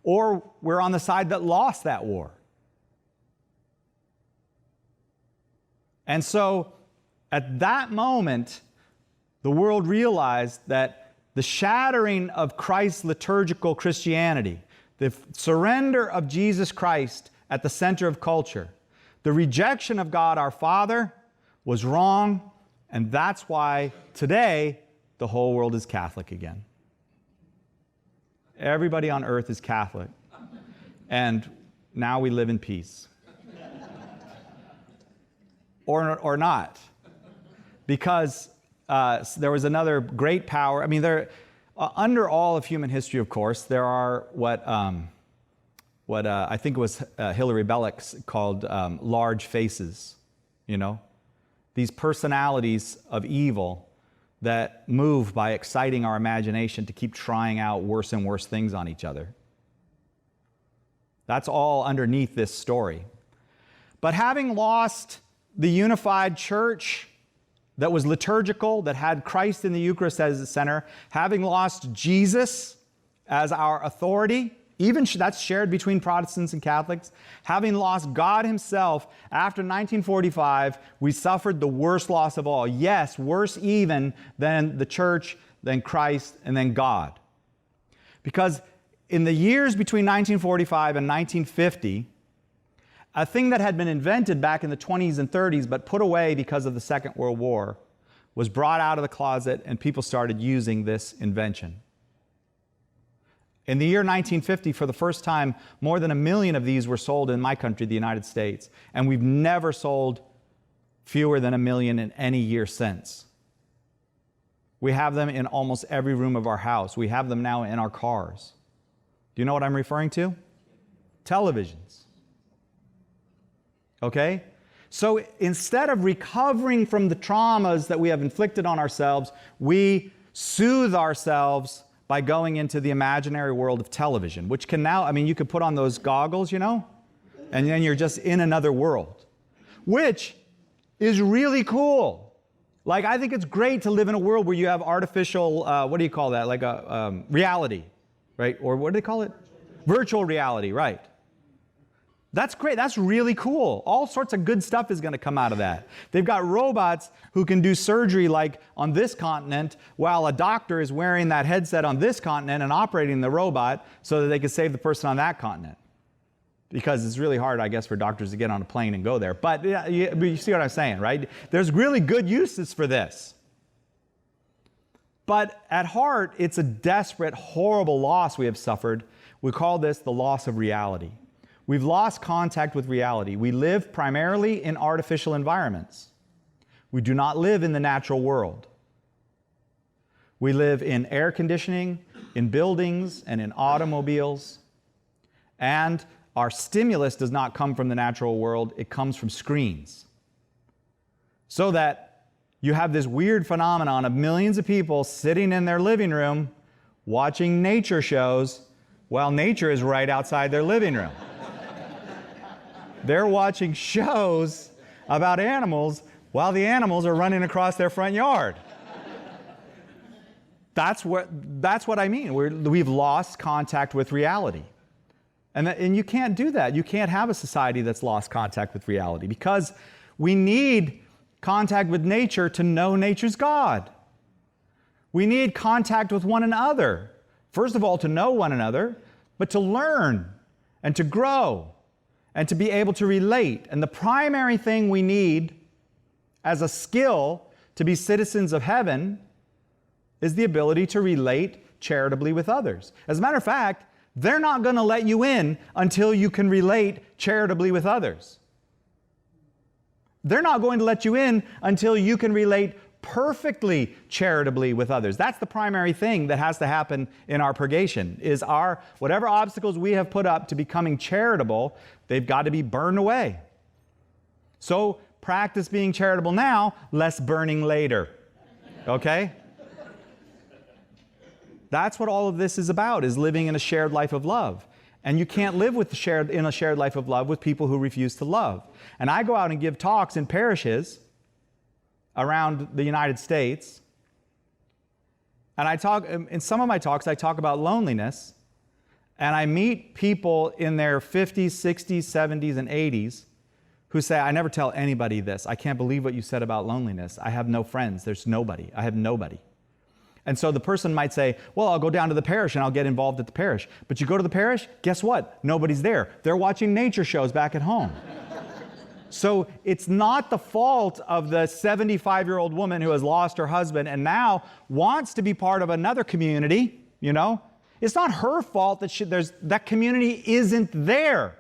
Or we're on the side that lost that war. And so, at that moment, the world realized that the shattering of Christ's liturgical Christianity, the surrender of Jesus Christ at the center of culture, the rejection of God our Father was wrong, and that's why today the whole world is Catholic again. Everybody on earth is Catholic, and now we live in peace. Or not. Because there was another great power. I mean, Under all of human history, of course, there are what I think it was Hilary Belloc called large faces, you know? These personalities of evil that move by exciting our imagination to keep trying out worse and worse things on each other. That's all underneath this story. But having lost the unified church that was liturgical, that had Christ in the Eucharist as the center, having lost Jesus as our authority, even that's shared between Protestants and Catholics, having lost God himself after 1945, we suffered the worst loss of all. Yes, worse even than the church, than Christ, and then God. Because in the years between 1945 and 1950, a thing that had been invented back in the 20s and 30s but put away because of the Second World War was brought out of the closet, and people started using this invention. In the year 1950, for the first time, more than 1 million of these were sold in my country, the United States, and we've never sold fewer than 1 million in any year since. We have them in almost every room of our house. We have them now in our cars. Do you know what I'm referring to? Televisions. Okay? So instead of recovering from the traumas that we have inflicted on ourselves, we soothe ourselves by going into the imaginary world of television, which can now, I mean, you could put on those goggles, you know, and then you're just in another world, which is really cool. Like, I think it's great to live in a world where you have artificial, what do you call that? Like a reality, right? Or what do they call it? Virtual reality, right? That's great. That's really cool. All sorts of good stuff is going to come out of that. They've got robots who can do surgery like on this continent while a doctor is wearing that headset on this continent and operating the robot so that they can save the person on that continent. Because it's really hard, I guess, for doctors to get on a plane and go there. But you see what I'm saying, right? There's really good uses for this. But at heart, it's a desperate, horrible loss we have suffered. We call this the loss of reality. We've lost contact with reality. We live primarily in artificial environments. We do not live in the natural world. We live in air conditioning, in buildings, and in automobiles. And our stimulus does not come from the natural world. It comes from screens. So that you have this weird phenomenon of millions of people sitting in their living room watching nature shows while nature is right outside their living room. They're watching shows about animals while the animals are running across their front yard. That's what I mean. We've lost contact with reality. And you can't do that. You can't have a society that's lost contact with reality because we need contact with nature to know nature's God. We need contact with one another. First of all, to know one another, but to learn and to grow and to be able to relate. And the primary thing we need as a skill to be citizens of heaven is the ability to relate charitably with others. As a matter of fact, they're not going to let you in until you can relate charitably with others. They're not going to let you in until you can relate perfectly charitably with others. That's the primary thing that has to happen in our purgation, is whatever obstacles we have put up to becoming charitable, they've got to be burned away. So practice being charitable now, less burning later. Okay? That's what all of this is about, is living in a shared life of love. And you can't live in a shared life of love with people who refuse to love. And I go out and give talks in parishes around the United States. And in some of my talks, I talk about loneliness. And I meet people in their 50s, 60s, 70s, and 80s who say, I never tell anybody this. I can't believe what you said about loneliness. I have no friends. There's nobody. I have nobody. And so the person might say, well, I'll go down to the parish and I'll get involved at the parish. But you go to the parish, guess what? Nobody's there. They're watching nature shows back at home. So it's not the fault of the 75-year-old woman who has lost her husband and now wants to be part of another community, you know? It's not her fault that that community isn't there.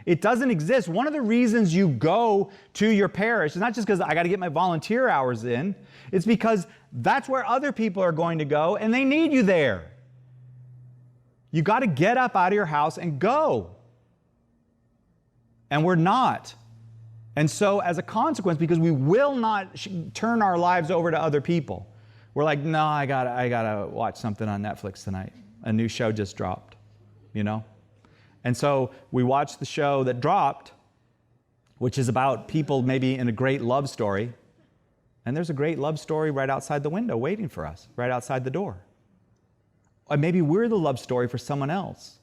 It doesn't exist. One of the reasons you go to your parish is not just because I got to get my volunteer hours in. It's because that's where other people are going to go, and they need you there. You got to get up out of your house and go. And we're not. And so as a consequence, because we will not turn our lives over to other people, we're like, no, I gotta watch something on Netflix tonight. A new show just dropped, you know? And so we watched the show that dropped, which is about people maybe in a great love story. And there's a great love story right outside the window waiting for us, right outside the door. Or maybe we're the love story for someone else.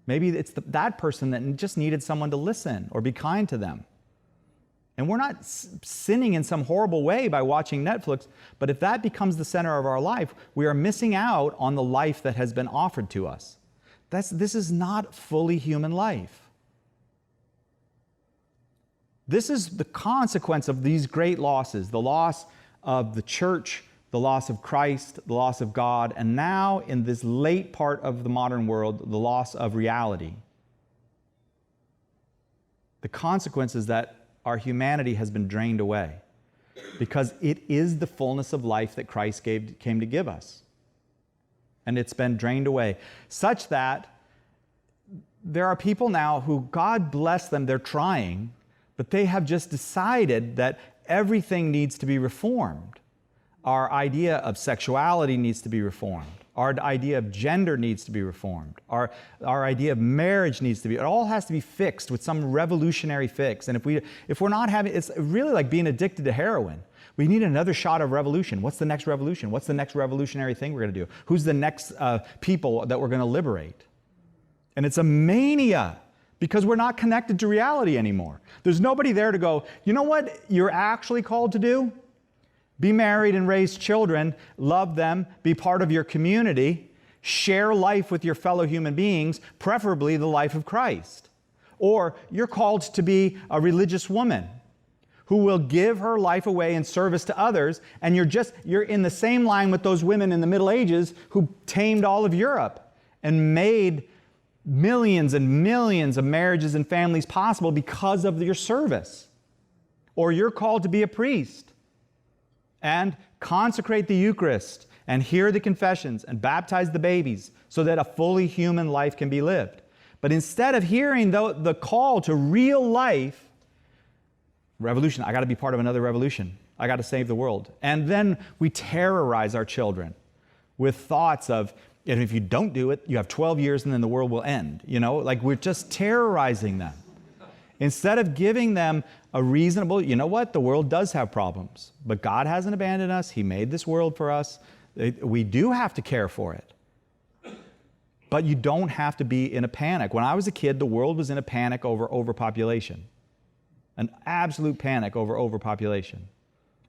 Maybe it's that person that just needed someone to listen or be kind to them. And we're not sinning in some horrible way by watching Netflix, but if that becomes the center of our life, we are missing out on the life that has been offered to us. This is not fully human life. This is the consequence of these great losses, the loss of the church, the loss of Christ, the loss of God, and now in this late part of the modern world, the loss of reality. The consequence is that our humanity has been drained away because it is the fullness of life that Christ came to give us. And it's been drained away, such that there are people now who, God bless them, they're trying, but they have just decided that everything needs to be reformed. Our idea of sexuality needs to be reformed. Our idea of gender needs to be reformed. Our idea of marriage needs to be, it all has to be fixed with some revolutionary fix. And if we're not having, it's really like being addicted to heroin. We need another shot of revolution. What's the next revolution? What's the next revolutionary thing we're going to do? Who's the next people that we're going to liberate? And it's a mania because we're not connected to reality anymore. There's nobody there to go, you know what you're actually called to do? Be married and raise children, love them, be part of your community, share life with your fellow human beings, preferably the life of Christ. Or you're called to be a religious woman who will give her life away in service to others, and you're in the same line with those women in the Middle Ages who tamed all of Europe and made millions and millions of marriages and families possible because of your service. Or you're called to be a priest and consecrate the Eucharist and hear the confessions and baptize the babies so that a fully human life can be lived. But instead of hearing the call to real life, revolution, I got to be part of another revolution. I got to save the world. And then we terrorize our children with thoughts of, and if you don't do it, you have 12 years and then the world will end. You know, like we're just terrorizing them. Instead of giving them a reasonable, you know what, the world does have problems, but God hasn't abandoned us. He made this world for us. We do have to care for it. But you don't have to be in a panic. When I was a kid, the world was in a panic over overpopulation. An absolute panic over overpopulation.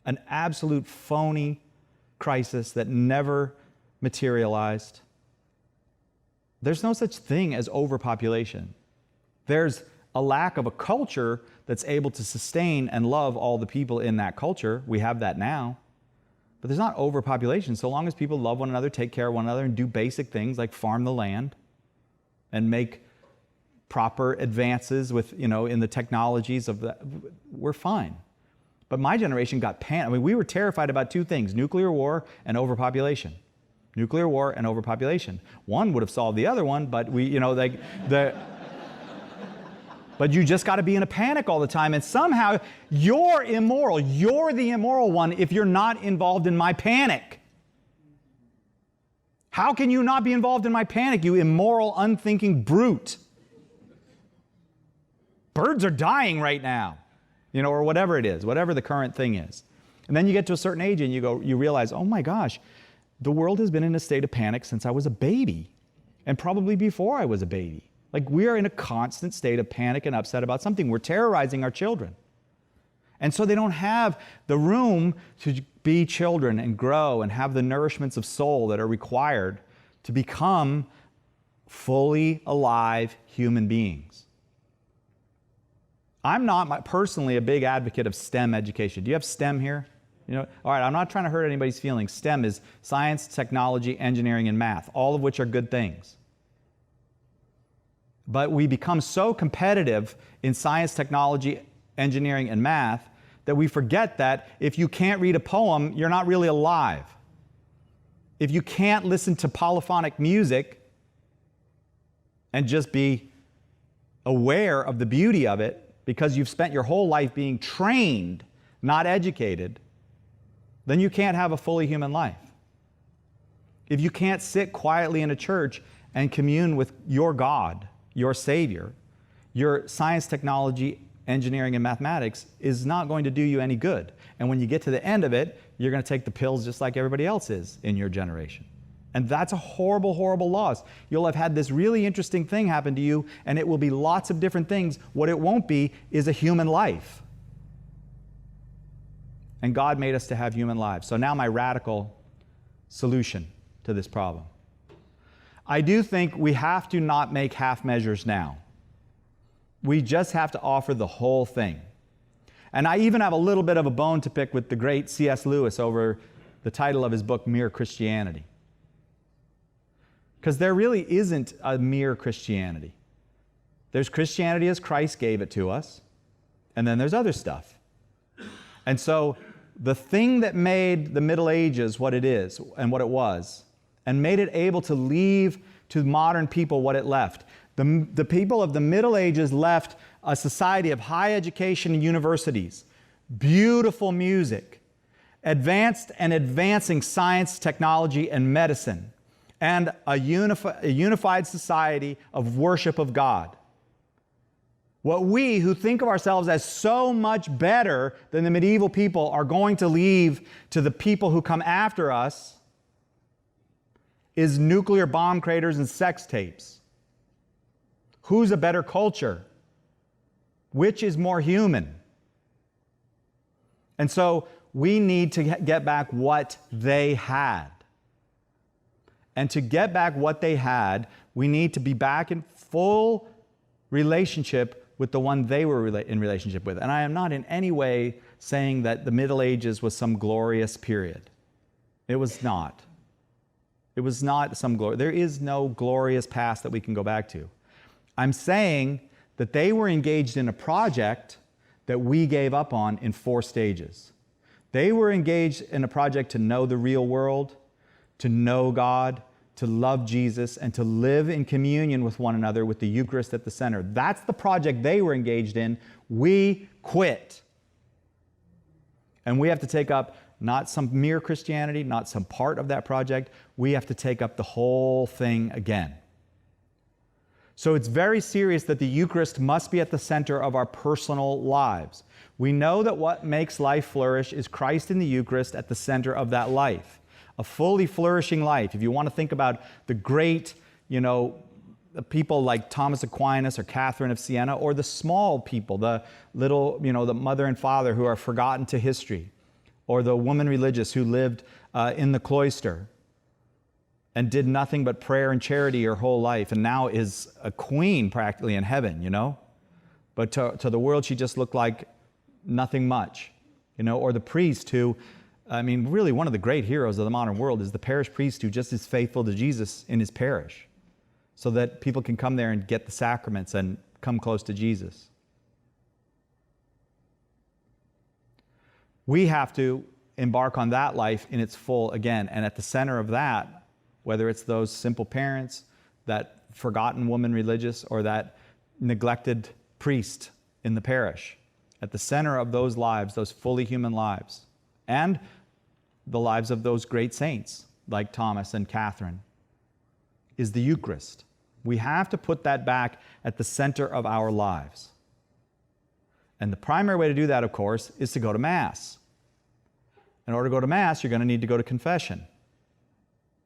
An absolute phony crisis that never materialized. There's no such thing as overpopulation. There's a lack of a culture that's able to sustain and love all the people in that culture. We have that now. But there's not overpopulation so long as people love one another, take care of one another, and do basic things like farm the land and make proper advances with, in the technologies of that. We're fine. But my generation got we were terrified about two things: nuclear war and overpopulation. Nuclear war and overpopulation. One would have solved the other one, but but you just got to be in a panic all the time, and somehow you're immoral. You're the immoral one if you're not involved in my panic. How can you not be involved in my panic, you immoral, unthinking brute? Birds are dying right now, or whatever it is, whatever the current thing is. And then you get to a certain age and you realize, oh my gosh, the world has been in a state of panic since I was a baby, and probably before I was a baby. Like, we are in a constant state of panic and upset about something. We're terrorizing our children. And so they don't have the room to be children and grow and have the nourishments of soul that are required to become fully alive human beings. I'm not personally a big advocate of STEM education. Do you have STEM here? All right, I'm not trying to hurt anybody's feelings. STEM is science, technology, engineering, and math, all of which are good things. But we become so competitive in science, technology, engineering, and math that we forget that if you can't read a poem, you're not really alive. If you can't listen to polyphonic music and just be aware of the beauty of it because you've spent your whole life being trained, not educated, then you can't have a fully human life. If you can't sit quietly in a church and commune with your God, your Savior, your science, technology, engineering, and mathematics is not going to do you any good. And when you get to the end of it, you're going to take the pills just like everybody else is in your generation. And that's a horrible, horrible loss. You'll have had this really interesting thing happen to you, and it will be lots of different things. What it won't be is a human life. And God made us to have human lives. So now my radical solution to this problem. I do think we have to not make half measures now. We just have to offer the whole thing. And I even have a little bit of a bone to pick with the great C.S. Lewis over the title of his book, Mere Christianity. Because there really isn't a mere Christianity. There's Christianity as Christ gave it to us, and then there's other stuff. And so the thing that made the Middle Ages what it is and what it was, and made it able to leave to modern people what it left. The people of the Middle Ages left a society of high education and universities, beautiful music, advanced and advancing science, technology, and medicine, and a unified society of worship of God. What we, who think of ourselves as so much better than the medieval people, are going to leave to the people who come after us is nuclear bomb craters and sex tapes. Who's a better culture? Which is more human? And so we need to get back what they had. And to get back what they had, we need to be back in full relationship with the one they were in relationship with. And I am not in any way saying that the Middle Ages was some glorious period. It was not. It was not some glory. There is no glorious past that we can go back to. I'm saying that they were engaged in a project that we gave up on in 4 stages. They were engaged in a project to know the real world, to know God, to love Jesus, and to live in communion with one another with the Eucharist at the center. That's the project they were engaged in. We quit. And we have to take up not some mere Christianity, not some part of that project. We have to take up the whole thing again. So it's very serious that the Eucharist must be at the center of our personal lives. We know that what makes life flourish is Christ in the Eucharist at the center of that life. A fully flourishing life. If you want to think about the great, people like Thomas Aquinas or Catherine of Siena, or the small people, the little, the mother and father who are forgotten to history, or the woman religious who lived in the cloister and did nothing but prayer and charity her whole life, and now is a queen practically in heaven, But to the world, she just looked like nothing much, or the priest who, really one of the great heroes of the modern world is the parish priest who just is faithful to Jesus in his parish so that people can come there and get the sacraments and come close to Jesus. We have to embark on that life in its full again, and at the center of that, whether it's those simple parents, that forgotten woman religious, or that neglected priest in the parish, at the center of those lives, those fully human lives, and the lives of those great saints like Thomas and Catherine, is the Eucharist. We have to put that back at the center of our lives. And the primary way to do that, of course, is to go to Mass. In order to go to Mass, you're going to need to go to confession.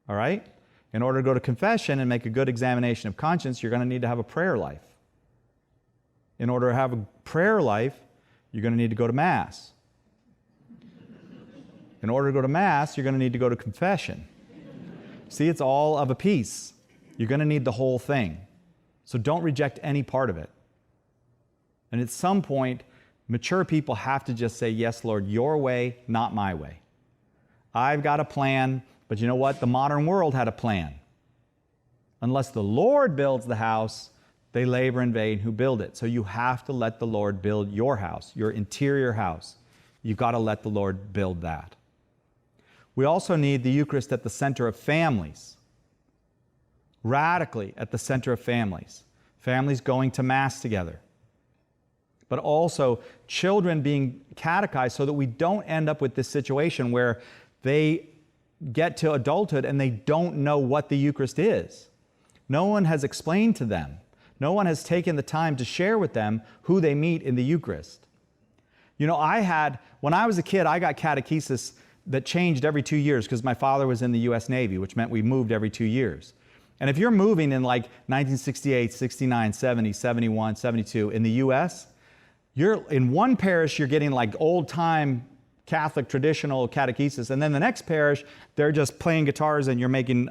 All right? In order to go to confession and make a good examination of conscience, you're going to need to have a prayer life. In order to have a prayer life, you're going to need to go to Mass. In order to go to Mass, you're going to need to go to confession. See, it's all of a piece. You're going to need the whole thing. So don't reject any part of it. And at some point, mature people have to just say, yes, Lord, your way, not my way. I've got a plan, but you know what? The modern world had a plan. Unless the Lord builds the house, they labor in vain who build it. So you have to let the Lord build your house, your interior house. You've got to let the Lord build that. We also need the Eucharist at the center of families. Radically at the center of families. Families going to Mass together. But also children being catechized so that we don't end up with this situation where they get to adulthood and they don't know what the Eucharist is. No one has explained to them. No one has taken the time to share with them who they meet in the Eucharist. You know, when I was a kid, I got catechesis that changed every 2 years because my father was in the U.S. Navy, which meant we moved every 2 years. And if you're moving in like 1968, 69, 70, 71, 72 in the U.S., you're in one parish, you're getting like old-time Catholic traditional catechesis, and then the next parish, they're just playing guitars and you're making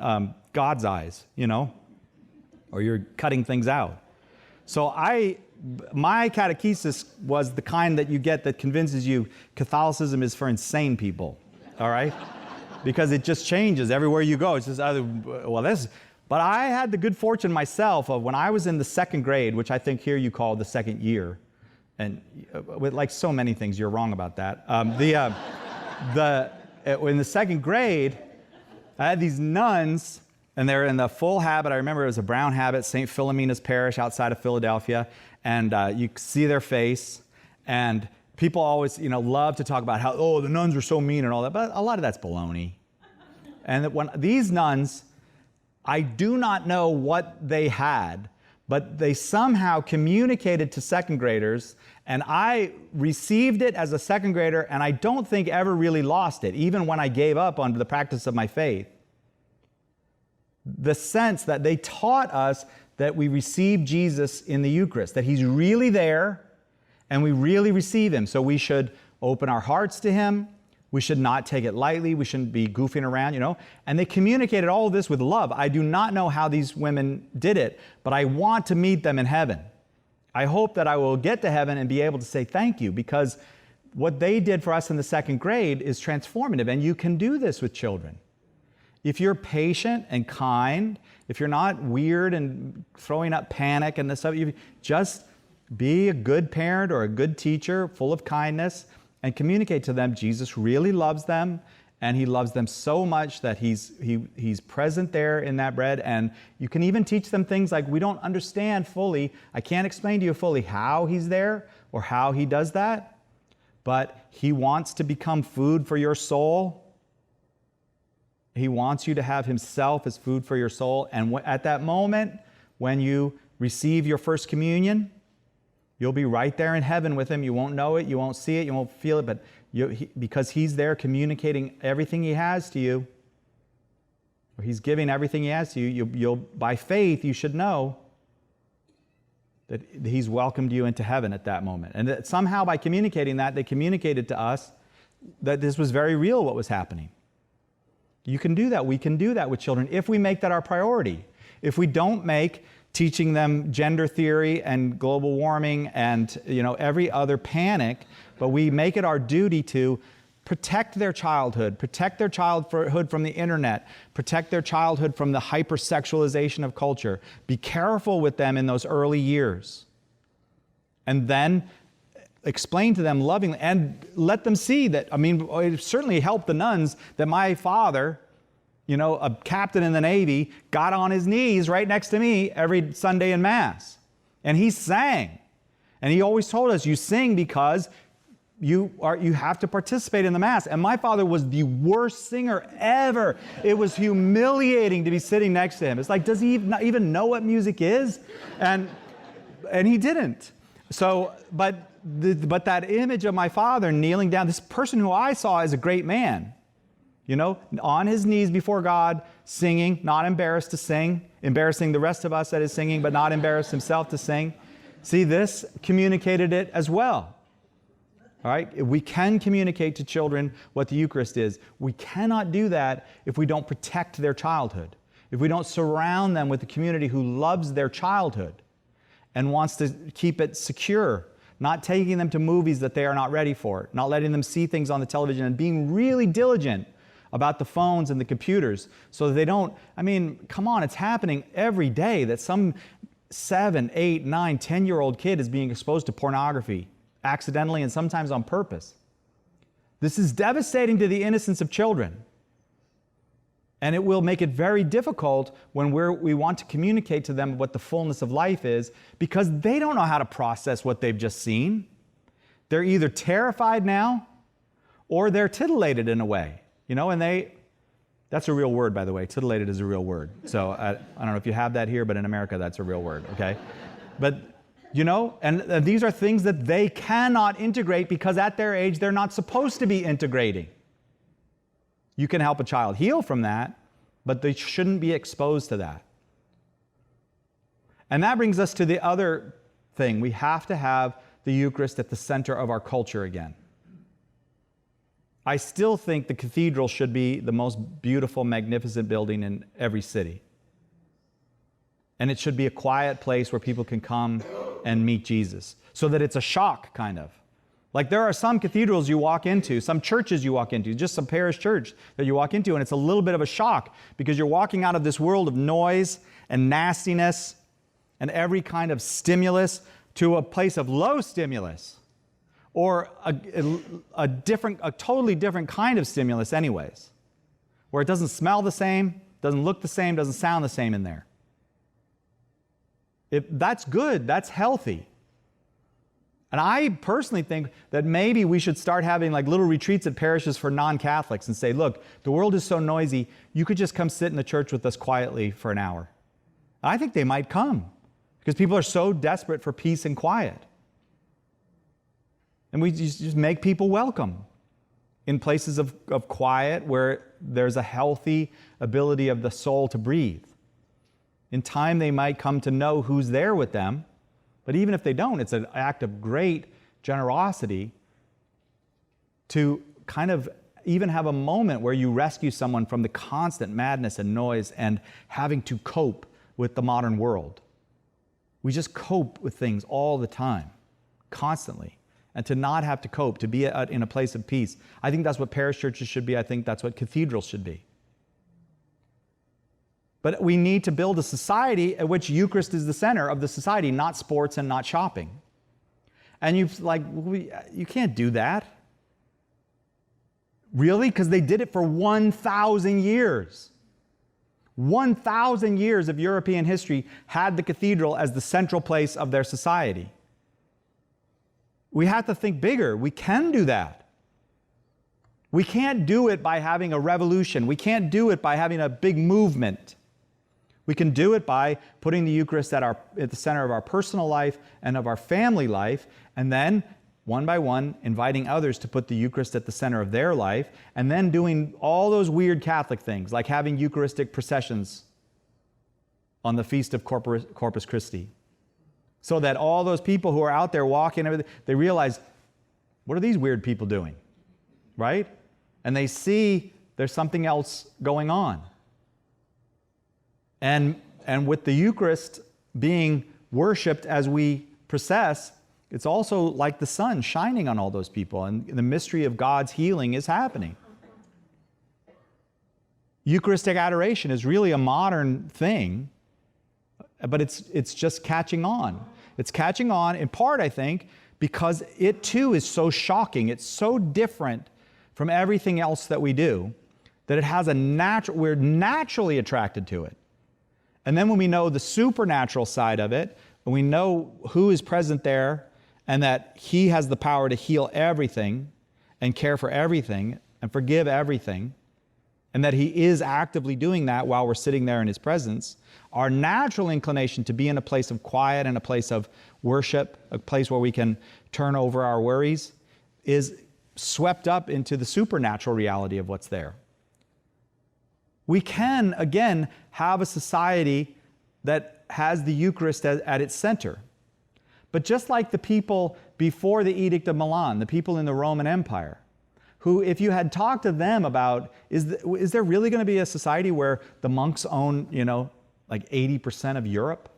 God's eyes, you know, or you're cutting things out. So my catechesis was the kind that you get that convinces you Catholicism is for insane people, all right? Because it just changes everywhere you go. It's just, but I had the good fortune myself of when I was in the second grade, which I think here you call the second year, and with like so many things, you're wrong about that. In the second grade, I had these nuns, and they're in the full habit. I remember it was a brown habit, St. Philomena's Parish outside of Philadelphia, and you see their face, and people always, love to talk about how, the nuns were so mean and all that, but a lot of that's baloney. And when these nuns, I do not know what they had, but they somehow communicated to second graders, and I received it as a second grader, and I don't think ever really lost it, even when I gave up on the practice of my faith. The sense that they taught us that we receive Jesus in the Eucharist, that He's really there, and we really receive Him. So we should open our hearts to Him. We should not take it lightly. We shouldn't be goofing around, And they communicated all of this with love. I do not know how these women did it, but I want to meet them in heaven. I hope that I will get to heaven and be able to say thank you, because what they did for us in the second grade is transformative, and you can do this with children. If you're patient and kind, if you're not weird and throwing up panic and this stuff, you just be a good parent or a good teacher, full of kindness, and communicate to them Jesus really loves them, and He loves them so much that He's present there in that bread. And you can even teach them things like, we don't understand fully, I can't explain to you fully how He's there or how He does that, but He wants to become food for your soul. He wants you to have Himself as food for your soul. And at that moment, when you receive your first communion, you'll be right there in heaven with Him. You won't know it, you won't see it, you won't feel it, but because He's there communicating everything He has to you, or He's giving everything He has to you, you'll by faith, you should know that He's welcomed you into heaven at that moment. And that somehow by communicating that, they communicated to us that this was very real what was happening. You can do that. We can do that with children if we make that our priority. If we don't make teaching them gender theory and global warming and every other panic, but we make it our duty to protect their childhood from the internet, protect their childhood from the hypersexualization of culture. Be careful with them in those early years. And then explain to them lovingly and let them see that, it certainly helped the nuns that my father, a captain in the Navy, got on his knees right next to me every Sunday in Mass. And he sang. And he always told us, you sing because you have to participate in the Mass. And my father was the worst singer ever. It was humiliating to be sitting next to him. It's like, does he not even know what music is? And he didn't. So, but that image of my father kneeling down, this person who I saw as a great man, on his knees before God, singing, not embarrassed to sing, embarrassing the rest of us that is singing, but not embarrassed himself to sing. See, this communicated it as well. All right? We can communicate to children what the Eucharist is. We cannot do that if we don't protect their childhood, if we don't surround them with a community who loves their childhood and wants to keep it secure, not taking them to movies that they are not ready for, not letting them see things on the television, and being really diligent about the phones and the computers so that they don't, come on, it's happening every day that some 7, 8, 9, 10-year-old kid is being exposed to pornography accidentally and sometimes on purpose. This is devastating to the innocence of children. And it will make it very difficult when we want to communicate to them what the fullness of life is, because they don't know how to process what they've just seen. They're either terrified now or they're titillated in a way, and that's a real word, by the way. Titillated is a real word. So I don't know if you have that here, but in America, that's a real word, okay? But, and these are things that they cannot integrate because at their age, they're not supposed to be integrating. You can help a child heal from that, but they shouldn't be exposed to that. And that brings us to the other thing. We have to have the Eucharist at the center of our culture again. I still think the cathedral should be the most beautiful, magnificent building in every city. And it should be a quiet place where people can come and meet Jesus, so that it's a shock, kind of. Like there are some cathedrals you walk into, some churches you walk into, just some parish church that you walk into, and it's a little bit of a shock because you're walking out of this world of noise and nastiness and every kind of stimulus to a place of low stimulus, or a totally different kind of stimulus anyways, where it doesn't smell the same, doesn't look the same, doesn't sound the same in there. That's good, that's healthy. And I personally think that maybe we should start having like little retreats at parishes for non-Catholics and say, look, the world is so noisy, you could just come sit in the church with us quietly for an hour. I think they might come because people are so desperate for peace and quiet. And we just make people welcome in places of quiet where there's a healthy ability of the soul to breathe. In time, they might come to know who's there with them. But even if they don't, it's an act of great generosity to kind of even have a moment where you rescue someone from the constant madness and noise and having to cope with the modern world. We just cope with things all the time, constantly. And to not have to cope, to be in a place of peace. I think that's what parish churches should be. I think that's what cathedrals should be. But we need to build a society at which Eucharist is the center of the society, not sports and not shopping. And you can't do that. Really? Because they did it for 1,000 years. 1,000 years of European history had the cathedral as the central place of their society. We have to think bigger. We can do that. We can't do it by having a revolution. We can't do it by having a big movement. We can do it by putting the Eucharist at the center of our personal life and of our family life, and then, one by one, inviting others to put the Eucharist at the center of their life, and then doing all those weird Catholic things, like having Eucharistic processions on the feast of Corpus Christi. So that all those people who are out there walking, everything, they realize, what are these weird people doing? Right? And they see there's something else going on. And with the Eucharist being worshipped as we process, it's also like the sun shining on all those people, and the mystery of God's healing is happening. Eucharistic adoration is really a modern thing, but it's just catching on. It's catching on in part, I think, because it too is so shocking. It's so different from everything else that we do that it has we're naturally attracted to it. And then when we know the supernatural side of it, and we know who is present there, and that He has the power to heal everything and care for everything and forgive everything, and that He is actively doing that while we're sitting there in His presence, our natural inclination to be in a place of quiet and a place of worship, a place where we can turn over our worries, is swept up into the supernatural reality of what's there. We can, again, have a society that has the Eucharist at its center. But just like the people before the Edict of Milan, the people in the Roman Empire, who, if you had talked to them about, is there really going to be a society where the monks own, like 80% of Europe?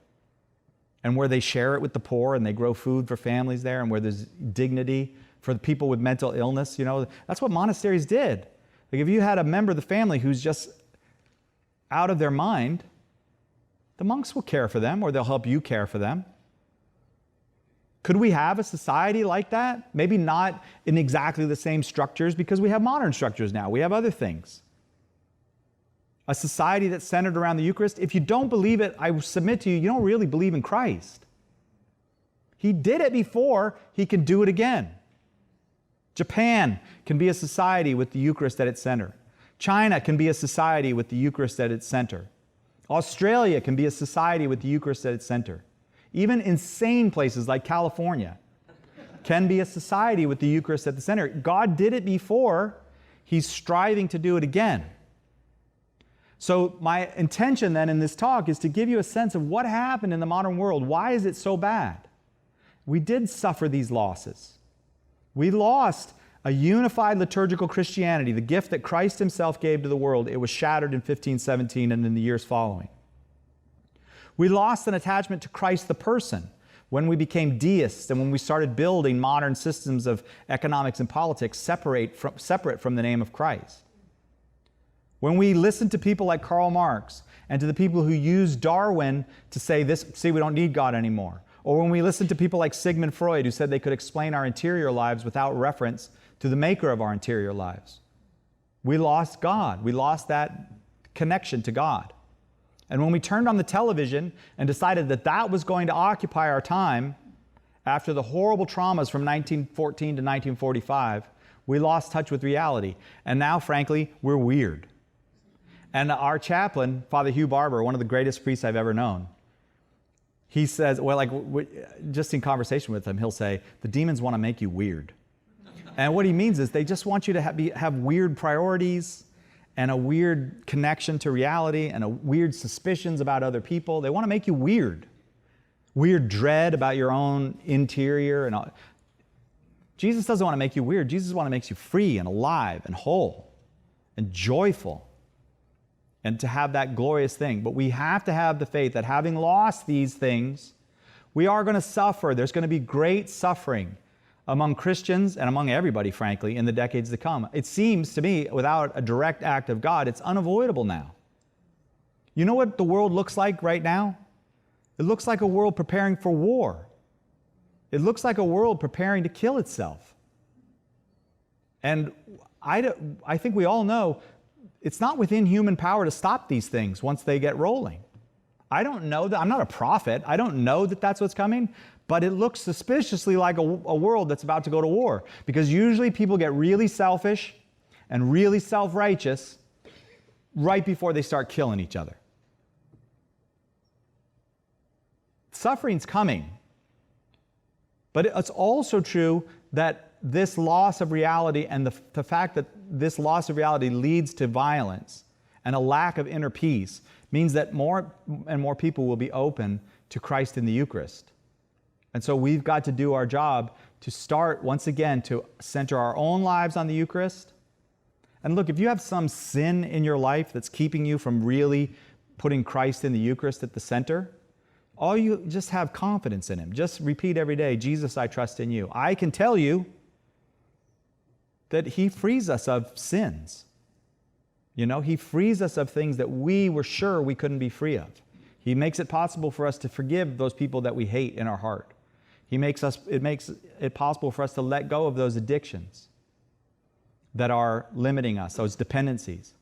And where they share it with the poor and they grow food for families there, and where there's dignity for the people with mental illness, that's what monasteries did. Like if you had a member of the family who's just out of their mind, The monks will care for them, or they'll help you care for them. Could we have a society like that? Maybe not in exactly the same structures, because we have modern structures now. We have other things. A society that's centered around the Eucharist. If you don't believe it, I submit to you, you don't really believe in Christ. He did it before, he can do it again. Japan can be a society with the Eucharist at its center. China can be a society with the Eucharist at its center. Australia can be a society with the Eucharist at its center. Even insane places like California can be a society with the Eucharist at the center. God did it before. He's striving to do it again. So my intention then in this talk is to give you a sense of what happened in the modern world. Why is it so bad? We did suffer these losses. We lost a unified liturgical Christianity, the gift that Christ himself gave to the world. It was shattered in 1517 and in the years following. We lost an attachment to Christ the person when we became deists and when we started building modern systems of economics and politics separate from the name of Christ. When we listened to people like Karl Marx and to the people who used Darwin to say, we don't need God anymore. Or when we listened to people like Sigmund Freud who said they could explain our interior lives without reference to the maker of our interior lives. We lost God. We lost that connection to God. And when we turned on the television and decided that that was going to occupy our time, after the horrible traumas from 1914 to 1945, we lost touch with reality. And now, frankly, we're weird. And our chaplain, Father Hugh Barber, one of the greatest priests I've ever known, he says, just in conversation with him, he'll say, the demons want to make you weird. And what he means is they just want you to have weird priorities and a weird connection to reality and a weird suspicions about other people. They want to make you weird. Weird dread about your own interior. And all. Jesus doesn't want to make you weird. Jesus wants to make you free and alive and whole and joyful and to have that glorious thing. But we have to have the faith that having lost these things, we are going to suffer. There's going to be great suffering among Christians and among everybody, frankly, in the decades to come. It seems to me, without a direct act of God, it's unavoidable now. You know what the world looks like right now? It looks like a world preparing for war. It looks like a world preparing to kill itself. And I think we all know it's not within human power to stop these things once they get rolling. I don't know that. I'm not a prophet. I don't know that that's what's coming. But it looks suspiciously like a world that's about to go to war. Because usually people get really selfish and really self-righteous right before they start killing each other. Suffering's coming. But it's also true that this loss of reality and the fact that this loss of reality leads to violence and a lack of inner peace means that more and more people will be open to Christ in the Eucharist. And so we've got to do our job to start, once again, to center our own lives on the Eucharist. And look, if you have some sin in your life that's keeping you from really putting Christ in the Eucharist at the center, all you just have confidence in him. Just repeat every day, Jesus, I trust in you. I can tell you that he frees us of sins. You know, he frees us of things that we were sure we couldn't be free of. He makes it possible for us to forgive those people that we hate in our heart. It makes it possible for us to let go of those addictions that are limiting us, those dependencies.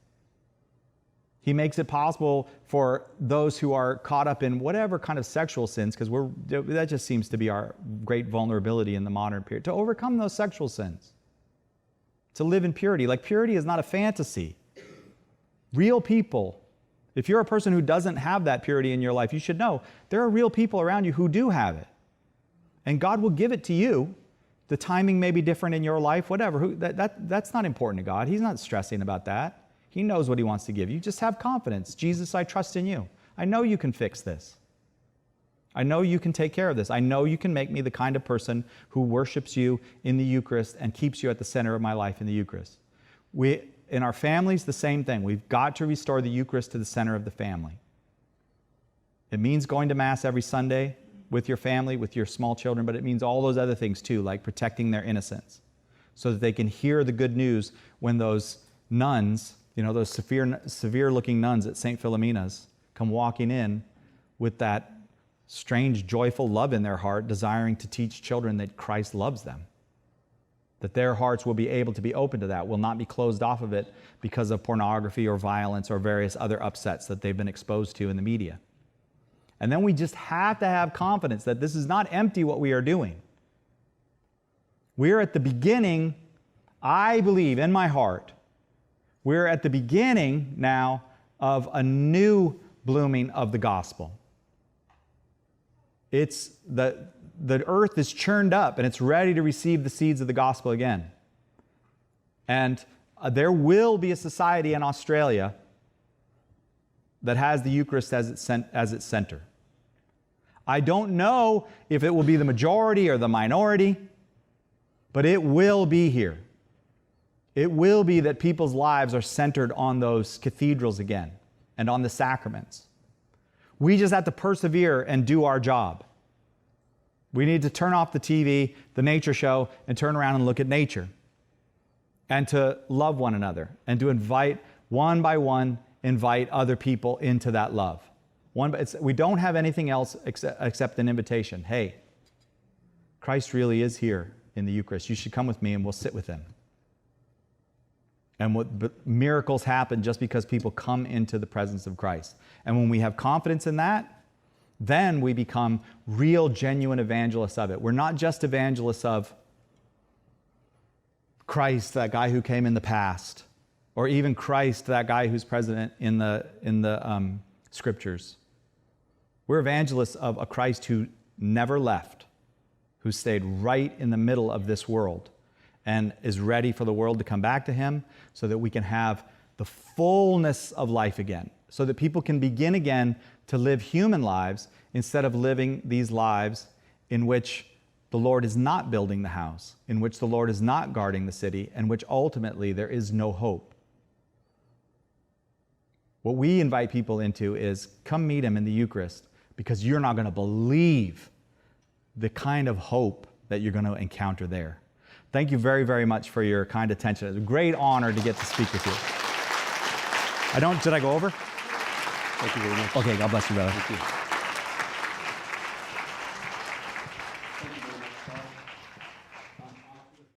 He makes it possible for those who are caught up in whatever kind of sexual sins, because that just seems to be our great vulnerability in the modern period, to overcome those sexual sins, to live in purity. Like, purity is not a fantasy. Real people, if you're a person who doesn't have that purity in your life, you should know there are real people around you who do have it. And God will give it to you. The timing may be different in your life, whatever. That's not important to God. He's not stressing about that. He knows what he wants to give you. Just have confidence. Jesus, I trust in you. I know you can fix this. I know you can take care of this. I know you can make me the kind of person who worships you in the Eucharist and keeps you at the center of my life in the Eucharist. In our families, the same thing. We've got to restore the Eucharist to the center of the family. It means going to Mass every Sunday with your family, with your small children, but it means all those other things too, like protecting their innocence, so that they can hear the good news when those nuns, those severe-looking nuns at St. Philomena's come walking in with that strange, joyful love in their heart, desiring to teach children that Christ loves them. That their hearts will be able to be open to that, will not be closed off of it because of pornography or violence or various other upsets that they've been exposed to in the media. And then we just have to have confidence that this is not empty what we are doing. We're at the beginning, I believe in my heart, we're at the beginning now of a new blooming of the gospel. It's the earth is churned up and it's ready to receive the seeds of the gospel again. And there will be a society in Australia that has the Eucharist as its center. I don't know if it will be the majority or the minority, but it will be here. It will be that people's lives are centered on those cathedrals again and on the sacraments. We just have to persevere and do our job. We need to turn off the TV, the nature show, and turn around and look at nature. And to love one another and to invite, one by one, invite other people into that love. We don't have anything else except an invitation. Hey, Christ really is here in the Eucharist. You should come with me and we'll sit with him. And miracles happen just because people come into the presence of Christ. And when we have confidence in that, then we become real, genuine evangelists of it. We're not just evangelists of Christ, that guy who came in the past, or even Christ, that guy who's present in the scriptures. We're evangelists of a Christ who never left, who stayed right in the middle of this world and is ready for the world to come back to him so that we can have the fullness of life again, so that people can begin again to live human lives instead of living these lives in which the Lord is not building the house, in which the Lord is not guarding the city, and which ultimately there is no hope. What we invite people into is come meet him in the Eucharist, because you're not going to believe the kind of hope that you're going to encounter there. Thank you very, very much for your kind attention. It's a great honor to get to speak with you. Did I go over? Thank you very much. Okay, God bless you, brother. Thank you.